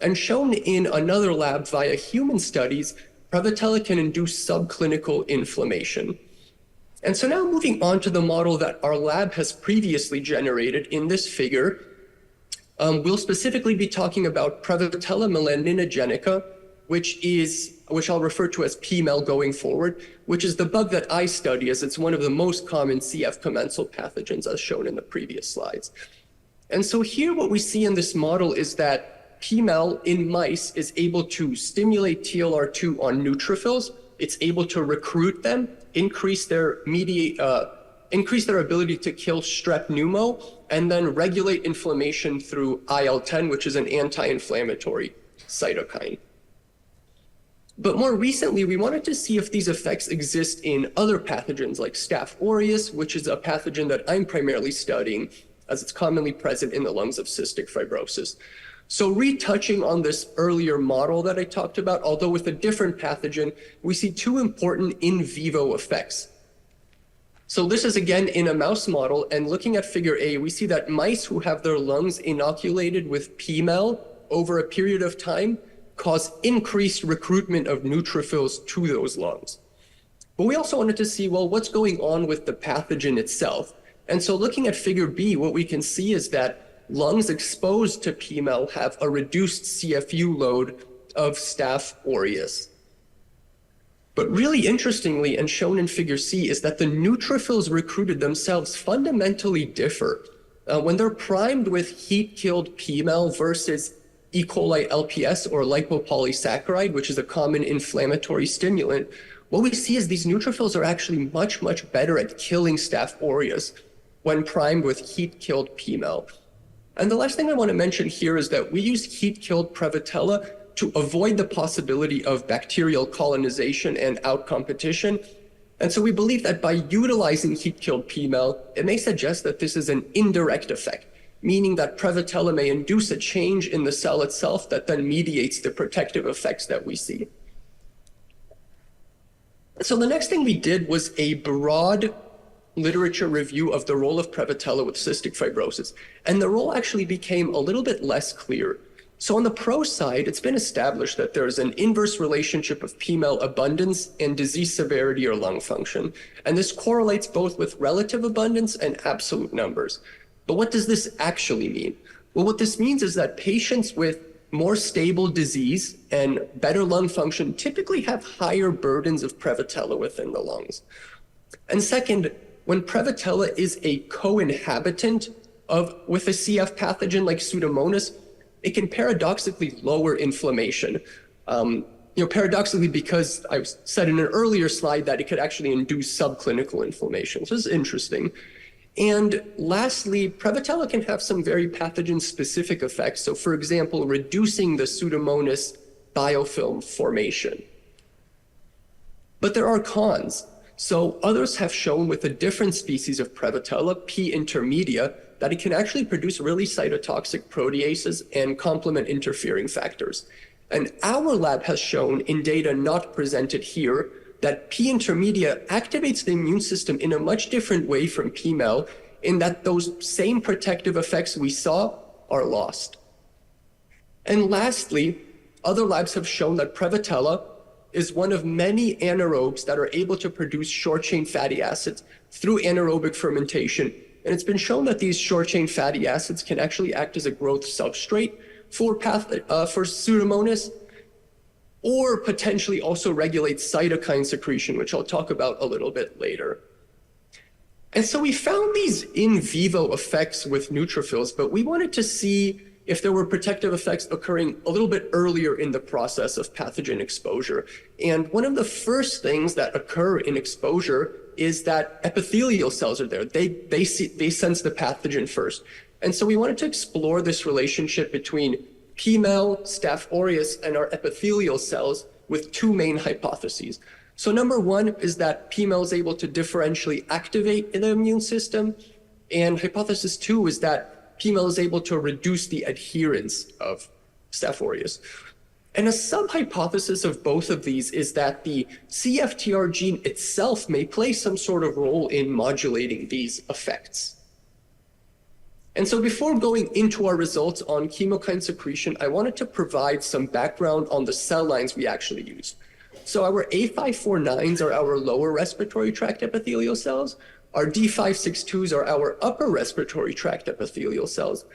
And shown in another lab via human studies, Prevotella can induce subclinical inflammation. And so now moving on to the model that our lab has previously generated in this figure, we'll specifically be talking about Prevotella melaninogenica, which I'll refer to as PMEL going forward, which is the bug that I study as it's one of the most common CF commensal pathogens as shown in the previous slides. And so here what we see in this model is that PMEL in mice is able to stimulate TLR2 on neutrophils. It's able to recruit them, increase their ability to kill strep pneumo, and then regulate inflammation through IL-10, which is an anti-inflammatory cytokine. But more recently, we wanted to see if these effects exist in other pathogens like Staph aureus, which is a pathogen that I'm primarily studying as it's commonly present in the lungs of cystic fibrosis. So retouching on this earlier model that I talked about, although with a different pathogen, we see two important in vivo effects. So this is again in a mouse model, and looking at figure A, we see that mice who have their lungs inoculated with PMEL over a period of time cause increased recruitment of neutrophils to those lungs. But we also wanted to see, well, what's going on with the pathogen itself? And so looking at figure B, what we can see is that lungs exposed to PMEL have a reduced CFU load of Staph aureus. But really interestingly, and shown in figure C, is that the neutrophils recruited themselves fundamentally differ. When they're primed with heat-killed PMEL versus E. coli LPS or lipopolysaccharide, which is a common inflammatory stimulant, what we see is these neutrophils are actually much, much better at killing Staph aureus when primed with heat-killed PMEL. And the last thing I want to mention here is that we use heat-killed Prevotella to avoid the possibility of bacterial colonization and outcompetition. And so we believe that by utilizing heat-killed PMEL, it may suggest that this is an indirect effect, meaning that Prevotella may induce a change in the cell itself that then mediates the protective effects that we see. So the next thing we did was a broad literature review of the role of Prevotella with cystic fibrosis. And the role actually became a little bit less clear. So on the pro side, it's been established that there is an inverse relationship of PMEL abundance and disease severity or lung function. And this correlates both with relative abundance and absolute numbers. But what does this actually mean? Well, what this means is that patients with more stable disease and better lung function typically have higher burdens of Prevotella within the lungs. And second, when Prevotella is a co-inhabitant with a CF pathogen like Pseudomonas, it can paradoxically lower inflammation. Paradoxically, because I said in an earlier slide that it could actually induce subclinical inflammation. So this is interesting. And lastly, Prevotella can have some very pathogen-specific effects. So for example, reducing the Pseudomonas biofilm formation. But there are cons. So others have shown with a different species of Prevotella, P. intermedia, that it can actually produce really cytotoxic proteases and complement interfering factors. And our lab has shown in data not presented here that P. intermedia activates the immune system in a much different way from PMEL, in that those same protective effects we saw are lost. And lastly, other labs have shown that Prevotella is one of many anaerobes that are able to produce short-chain fatty acids through anaerobic fermentation. And it's been shown that these short-chain fatty acids can actually act as a growth substrate for Pseudomonas, or potentially also regulate cytokine secretion, which I'll talk about a little bit later. And so we found these in vivo effects with neutrophils, but we wanted to see if there were protective effects occurring a little bit earlier in the process of pathogen exposure. And one of the first things that occur in exposure is that epithelial cells are there. They sense the pathogen first. And so we wanted to explore this relationship between P. mel, Staph aureus, and our epithelial cells with two main hypotheses. So number one is that P. mel is able to differentially activate the immune system. And hypothesis two is that P. mel is able to reduce the adherence of Staph aureus. And a sub-hypothesis of both of these is that the CFTR gene itself may play some sort of role in modulating these effects. And so before going into our results on chemokine secretion, I wanted to provide some background on the cell lines we actually used. So our A549s are our lower respiratory tract epithelial cells. Our D562s are our upper respiratory tract epithelial cells.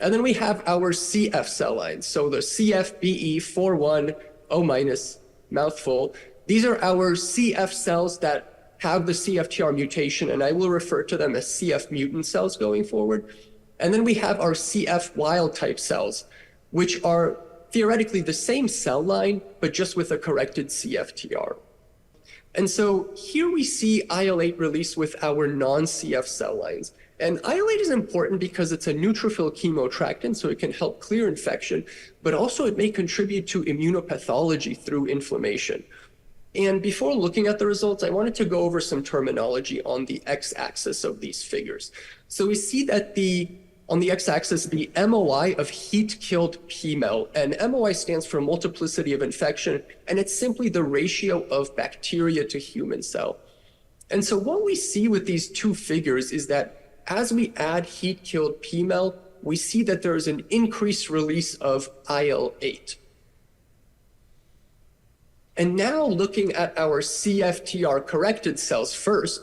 And then we have our CF cell lines. So the CFBE41O- mouthful. These are our CF cells that have the CFTR mutation, and I will refer to them as CF mutant cells going forward. And then we have our CF wild type cells, which are theoretically the same cell line, but just with a corrected CFTR. And so here we see IL-8 release with our non-CF cell lines. And IL-8 is important because it's a neutrophil chemoattractant, so it can help clear infection, but also it may contribute to immunopathology through inflammation. And before looking at the results, I wanted to go over some terminology on the x-axis of these figures. So we see that on the x-axis, the MOI of heat-killed P. mel, and MOI stands for multiplicity of infection, and it's simply the ratio of bacteria to human cell. And so what we see with these two figures is that as we add heat-killed P. mel, we see that there is an increased release of IL-8. And now looking at our CFTR-corrected cells first,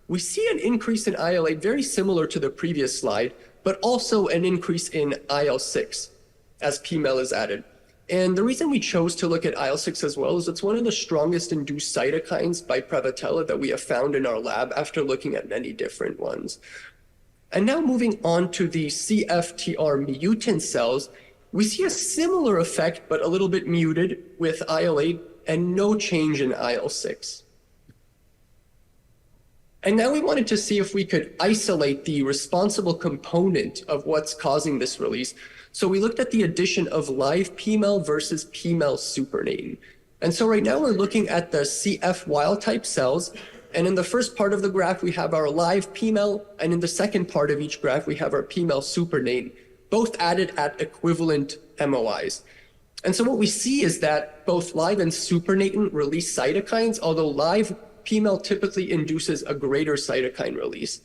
we see an increase in IL-8 very similar to the previous slide, but also an increase in IL-6 as P. mel is added. And the reason we chose to look at IL-6 as well is it's one of the strongest induced cytokines by Prevotella that we have found in our lab after looking at many different ones. And now moving on to the CFTR mutant cells, we see a similar effect, but a little bit muted with IL-8 and no change in IL-6. And now we wanted to see if we could isolate the responsible component of what's causing this release. So we looked at the addition of live P. mel versus P. mel supernatant. And so right now we're looking at the CF wild type cells. And in the first part of the graph, we have our live P. mel. And in the second part of each graph, we have our P. mel supernatant, both added at equivalent MOIs. And so what we see is that both live and supernatant release cytokines, although live P. mel typically induces a greater cytokine release.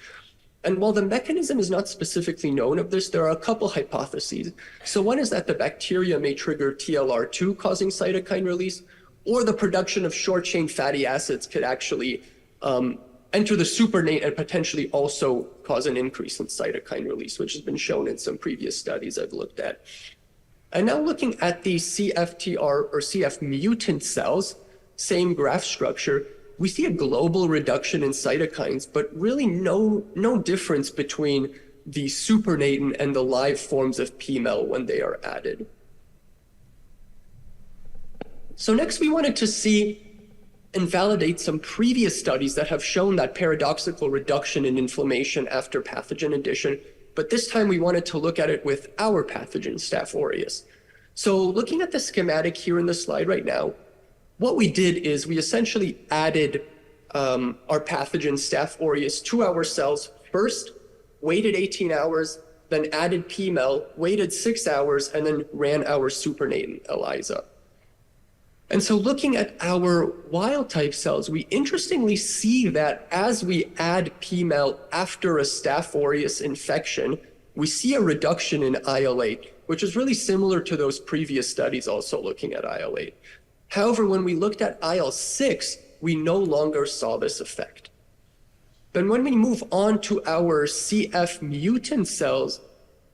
And while the mechanism is not specifically known of this, there are a couple hypotheses. So one is that the bacteria may trigger TLR2 causing cytokine release, or the production of short-chain fatty acids could actually enter the supernatant and potentially also cause an increase in cytokine release, which has been shown in some previous studies I've looked at. And now looking at the CFTR or CF mutant cells, same graph structure, we see a global reduction in cytokines, but really no difference between the supernatant and the live forms of P. mel when they are added. So next we wanted to see and validate some previous studies that have shown that paradoxical reduction in inflammation after pathogen addition, but this time we wanted to look at it with our pathogen, Staph aureus. So looking at the schematic here in the slide right now, what we did is we essentially added our pathogen Staph aureus to our cells first, waited 18 hours, then added P. mel, waited 6 hours, and then ran our supernatant ELISA. And so looking at our wild type cells, we interestingly see that as we add P. mel after a Staph aureus infection, we see a reduction in IL-8, which is really similar to those previous studies also looking at IL-8. However, when we looked at IL-6, we no longer saw this effect. Then when we move on to our CF mutant cells,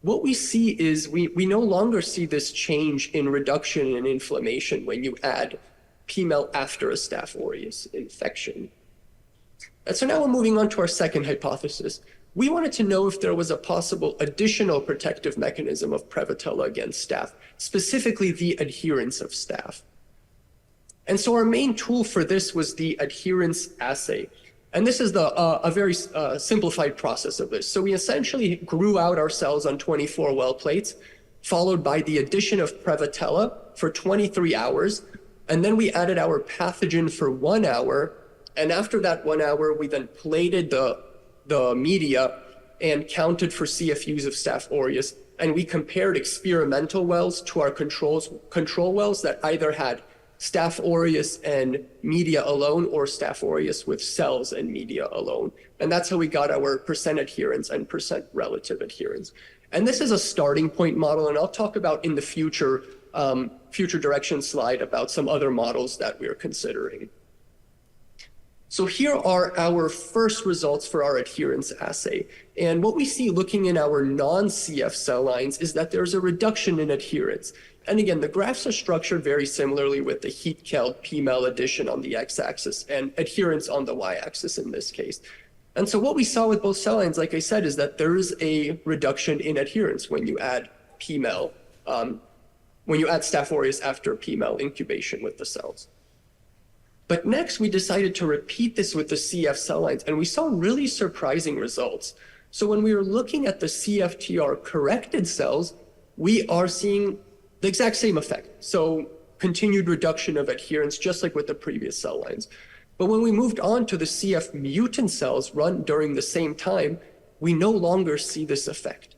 what we see is we no longer see this change in reduction in inflammation when you add P. mel after a Staph aureus infection. And so now we're moving on to our second hypothesis. We wanted to know if there was a possible additional protective mechanism of Prevotella against staph, specifically the adherence of staph. And so our main tool for this was the adherence assay. And this is a very simplified process of this. So we essentially grew out our cells on 24 well plates, followed by the addition of Prevotella for 23 hours. And then we added our pathogen for 1 hour. And after that 1 hour, we then plated the media and counted for CFUs of Staph aureus. And we compared experimental wells to our control wells that either had Staph aureus and media alone or Staph aureus with cells and media alone. And that's how we got our percent adherence and percent relative adherence. And this is a starting point model, and I'll talk about in the future direction slide about some other models that we're considering. So here are our first results for our adherence assay. And what we see looking in our non-CF cell lines is that there's a reduction in adherence. And again, the graphs are structured very similarly with the heat-killed P-mel addition on the x-axis and adherence on the y-axis in this case. And so what we saw with both cell lines, like I said, is that there is a reduction in adherence when you add P-mel, when you add Staph aureus after P-mel incubation with the cells. But next, we decided to repeat this with the CF cell lines, and we saw really surprising results. So when we were looking at the CFTR corrected cells, we are seeing the exact same effect. So continued reduction of adherence, just like with the previous cell lines. But when we moved on to the CF mutant cells run during the same time, we no longer see this effect.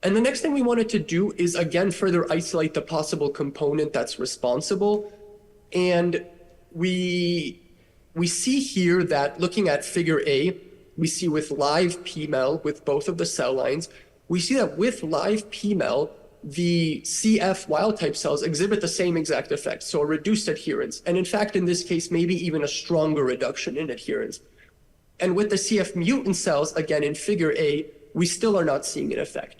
And the next thing we wanted to do is again further isolate the possible component that's responsible. And we see here that looking at figure A, we see with live P-mel with both of the cell lines, we see that with live P-mel, the CF wild type cells exhibit the same exact effect, so a reduced adherence. And in fact, in this case, maybe even a stronger reduction in adherence. And with the CF mutant cells, again, in figure A, we still are not seeing an effect.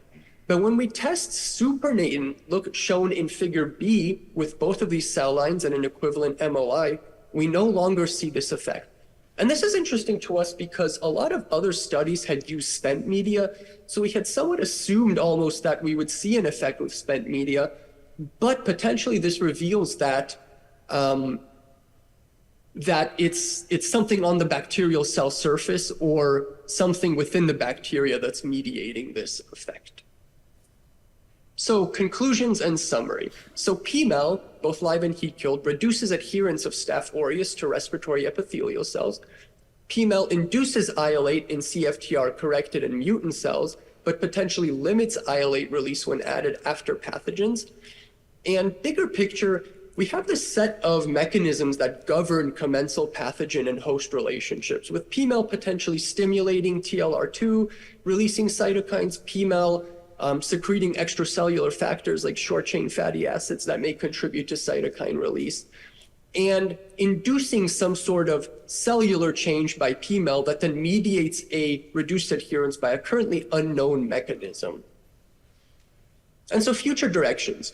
But when we test supernatant, shown in figure B with both of these cell lines and an equivalent MOI, we no longer see this effect. And this is interesting to us because a lot of other studies had used spent media. So we had somewhat assumed almost that we would see an effect with spent media, but potentially this reveals that that it's something on the bacterial cell surface or something within the bacteria that's mediating this effect. So conclusions and summary. So P-mel, both live and heat-killed, reduces adherence of Staph aureus to respiratory epithelial cells. P-mel induces IL-8 in CFTR-corrected and mutant cells, but potentially limits IL-8 release when added after pathogens. And bigger picture, we have this set of mechanisms that govern commensal pathogen and host relationships, with P-mel potentially stimulating TLR2, releasing cytokines, P-mel secreting extracellular factors like short-chain fatty acids that may contribute to cytokine release, and inducing some sort of cellular change by P-mel that then mediates a reduced adherence by a currently unknown mechanism. And so future directions.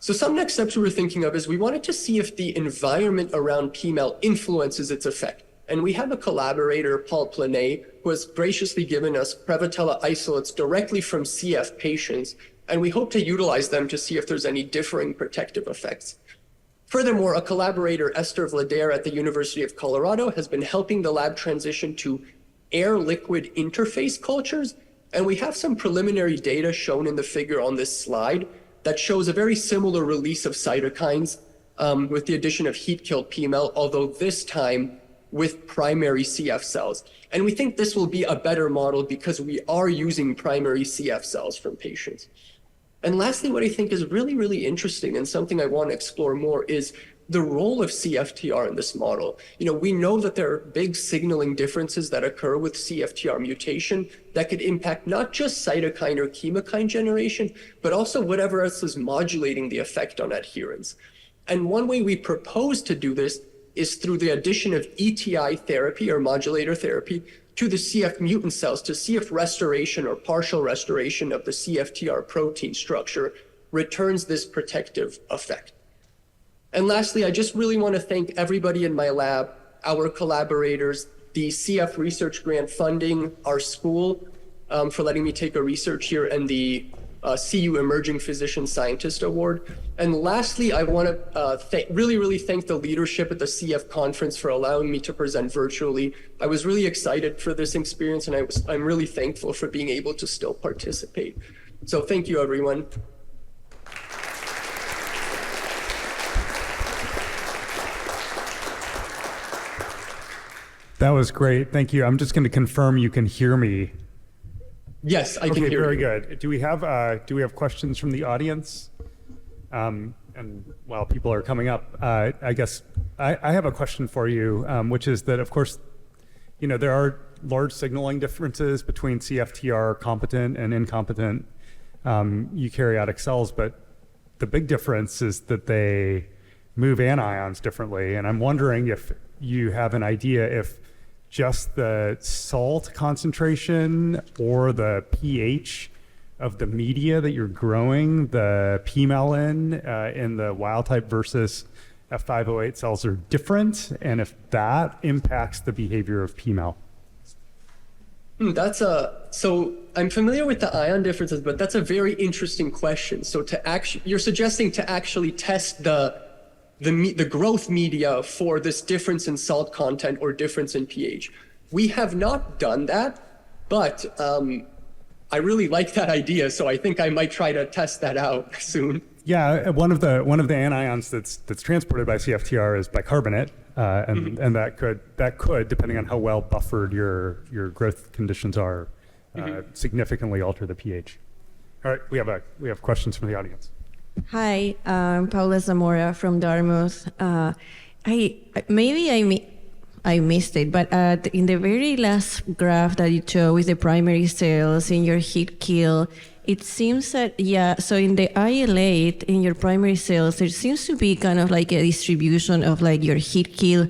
So some next steps we were thinking of is we wanted to see if the environment around P-mel influences its effect. And we have a collaborator, Paul Planet, who has graciously given us Prevotella isolates directly from CF patients, and we hope to utilize them to see if there's any differing protective effects. Furthermore, a collaborator, Esther Vlader at the University of Colorado, has been helping the lab transition to air-liquid interface cultures, and we have some preliminary data shown in the figure on this slide that shows a very similar release of cytokines with the addition of heat-killed P-mel, although this time with primary CF cells. And we think this will be a better model because we are using primary CF cells from patients. And lastly, what I think is really, really interesting and something I want to explore more is the role of CFTR in this model. You know, we know that there are big signaling differences that occur with CFTR mutation that could impact not just cytokine or chemokine generation, but also whatever else is modulating the effect on adherence. And one way we propose to do this is through the addition of ETI therapy or modulator therapy to the CF mutant cells to see if restoration or partial restoration of the CFTR protein structure returns this protective effect. And lastly, I just really want to thank everybody in my lab, our collaborators, the CF research grant funding, our school for letting me take a research here, and the CU Emerging Physician Scientist Award. And lastly, I want to really thank the leadership at the CF conference for allowing me to present virtually. I was really excited for this experience, and I'm really thankful for being able to still participate. So thank you, everyone. That was great. Thank you. I'm just going to confirm you can hear me. Yes, I can Okay, hear very you. good. Do we have questions from the audience? And while people are coming up, I guess I have a question for you, which is that, of course, there are large signaling differences between CFTR competent and incompetent eukaryotic cells, but the big difference is that they move anions differently. And I'm wondering if you have an idea if just the salt concentration or the pH of the media that you're growing the PMEL in the wild type versus F508 cells are different, and if that impacts the behavior of PMEL. So I'm familiar with the ion differences, but that's a very interesting question. So you're suggesting to actually test the growth media for this difference in salt content or difference in pH. We have not done that, but I really like that idea, so I think I might try to test that out soon. Yeah, one of the anions that's transported by CFTR is bicarbonate, and that could, depending on how well buffered your growth conditions are, significantly alter the pH. All right, we have questions from the audience. Hi, I'm Paula Zamora from Dartmouth. I missed it, but in the very last graph that you showed with the primary cells in your heat kill, it seems that, so in the IL-8, in your primary cells, there seems to be kind of like a distribution of like your heat kill.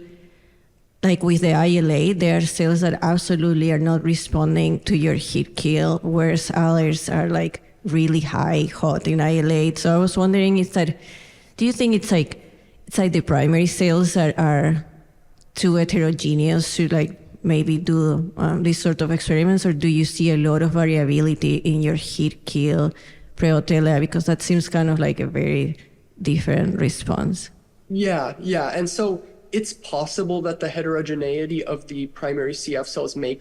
Like with the IL-8, there are cells that absolutely are not responding to your heat kill, whereas others are like really hot in IL-8. So I was wondering, do you think it's like the primary cells are too heterogeneous to like maybe do these sort of experiments, or do you see a lot of variability in your heat kill Prevotella? Because that seems kind of like a very different response. Yeah, and so it's possible that the heterogeneity of the primary CF cells may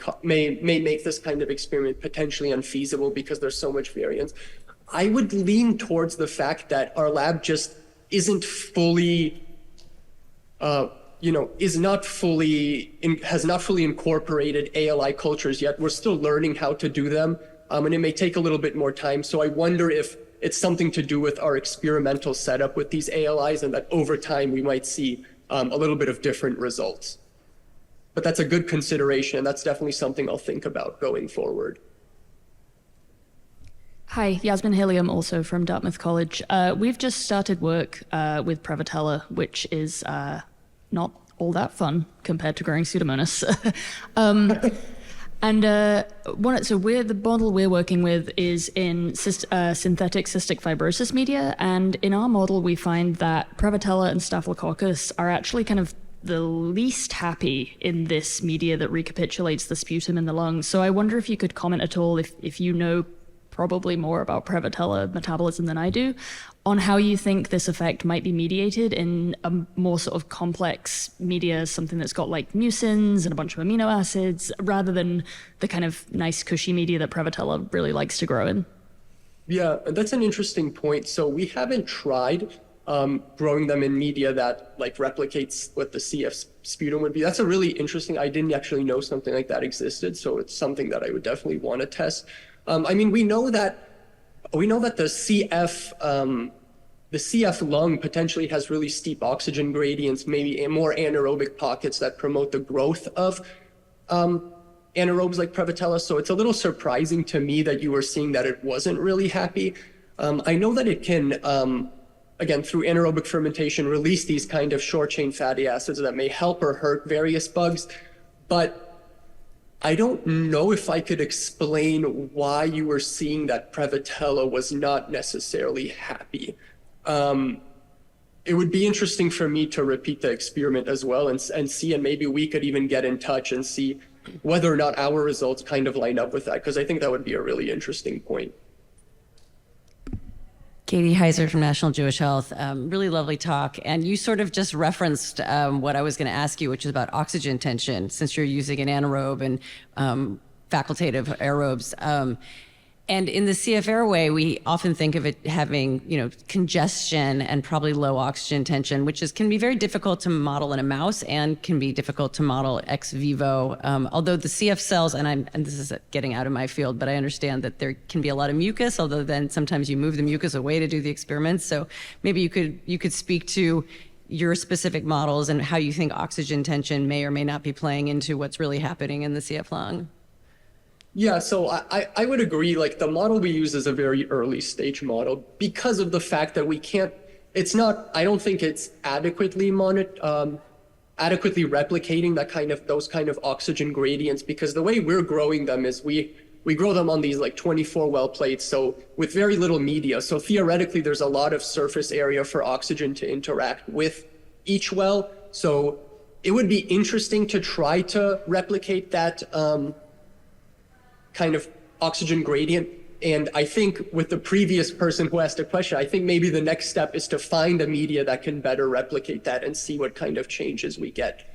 make this kind of experiment potentially unfeasible because there's so much variance. I would lean towards the fact that our lab just isn't fully has not fully incorporated ALI cultures yet. We're still learning how to do them, and it may take a little bit more time. So I wonder if it's something to do with our experimental setup with these ALIs, and that over time we might see a little bit of different results. But that's a good consideration, and that's definitely something I'll think about going forward. Hi, Yasmin Helium, also from Dartmouth College. We've just started work with Prevotella, which is not all that fun compared to growing Pseudomonas. So the model we're working with is in synthetic cystic fibrosis media, and in our model we find that Prevotella and Staphylococcus are actually kind of the least happy in this media that recapitulates the sputum in the lungs. So I wonder if you could comment at all, if you know probably more about Prevotella metabolism than I do, on how you think this effect might be mediated in a more sort of complex media, something that's got like mucins and a bunch of amino acids, rather than the kind of nice cushy media that Prevotella really likes to grow in. Yeah, that's an interesting point. So we haven't tried growing them in media that like replicates what the CF sputum would be. That's a really interesting, I didn't actually know something like that existed. So it's something that I would definitely want to test. I mean, we know that the CF lung potentially has really steep oxygen gradients, maybe more anaerobic pockets that promote the growth of anaerobes like Prevotella. So it's a little surprising to me that you were seeing that it wasn't really happy. I know that it can, again, through anaerobic fermentation, release these kind of short chain fatty acids that may help or hurt various bugs, but I don't know if I could explain why you were seeing that Prevotella was not necessarily happy. It would be interesting for me to repeat the experiment as well and see, and maybe we could even get in touch and see whether or not our results kind of line up with that, because I think that would be a really interesting point. Katie Heiser from National Jewish Health. Really lovely talk. And you sort of just referenced what I was going to ask you, which is about oxygen tension, since you're using an anaerobe and facultative aerobes. And in the CF airway, we often think of it having, congestion and probably low oxygen tension, which can be very difficult to model in a mouse and can be difficult to model ex vivo. Although the CF cells, and this is getting out of my field, but I understand that there can be a lot of mucus, although then sometimes you move the mucus away to do the experiments. So maybe you could speak to your specific models and how you think oxygen tension may or may not be playing into what's really happening in the CF lung. Yeah, so I would agree, like the model we use is a very early stage model because of the fact that we can't, I don't think it's adequately replicating those kind of oxygen gradients, because the way we're growing them is we grow them on these like 24 well plates, so with very little media. So theoretically, there's a lot of surface area for oxygen to interact with each well. So it would be interesting to try to replicate that kind of oxygen gradient. And I think with the previous person who asked a question, I think maybe the next step is to find a media that can better replicate that and see what kind of changes we get.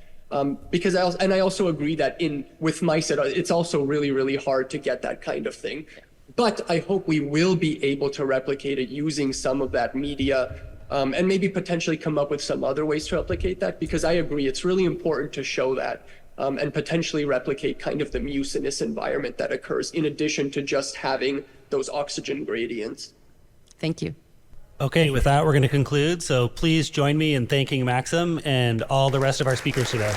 Because I also agree that with mice, it's also really, really hard to get that kind of thing. But I hope we will be able to replicate it using some of that media, and maybe potentially come up with some other ways to replicate that, because I agree, it's really important to show that. And potentially replicate kind of the mucinous environment that occurs in addition to just having those oxygen gradients. Thank you. Okay, with that, we're going to conclude. So please join me in thanking Maxim and all the rest of our speakers today.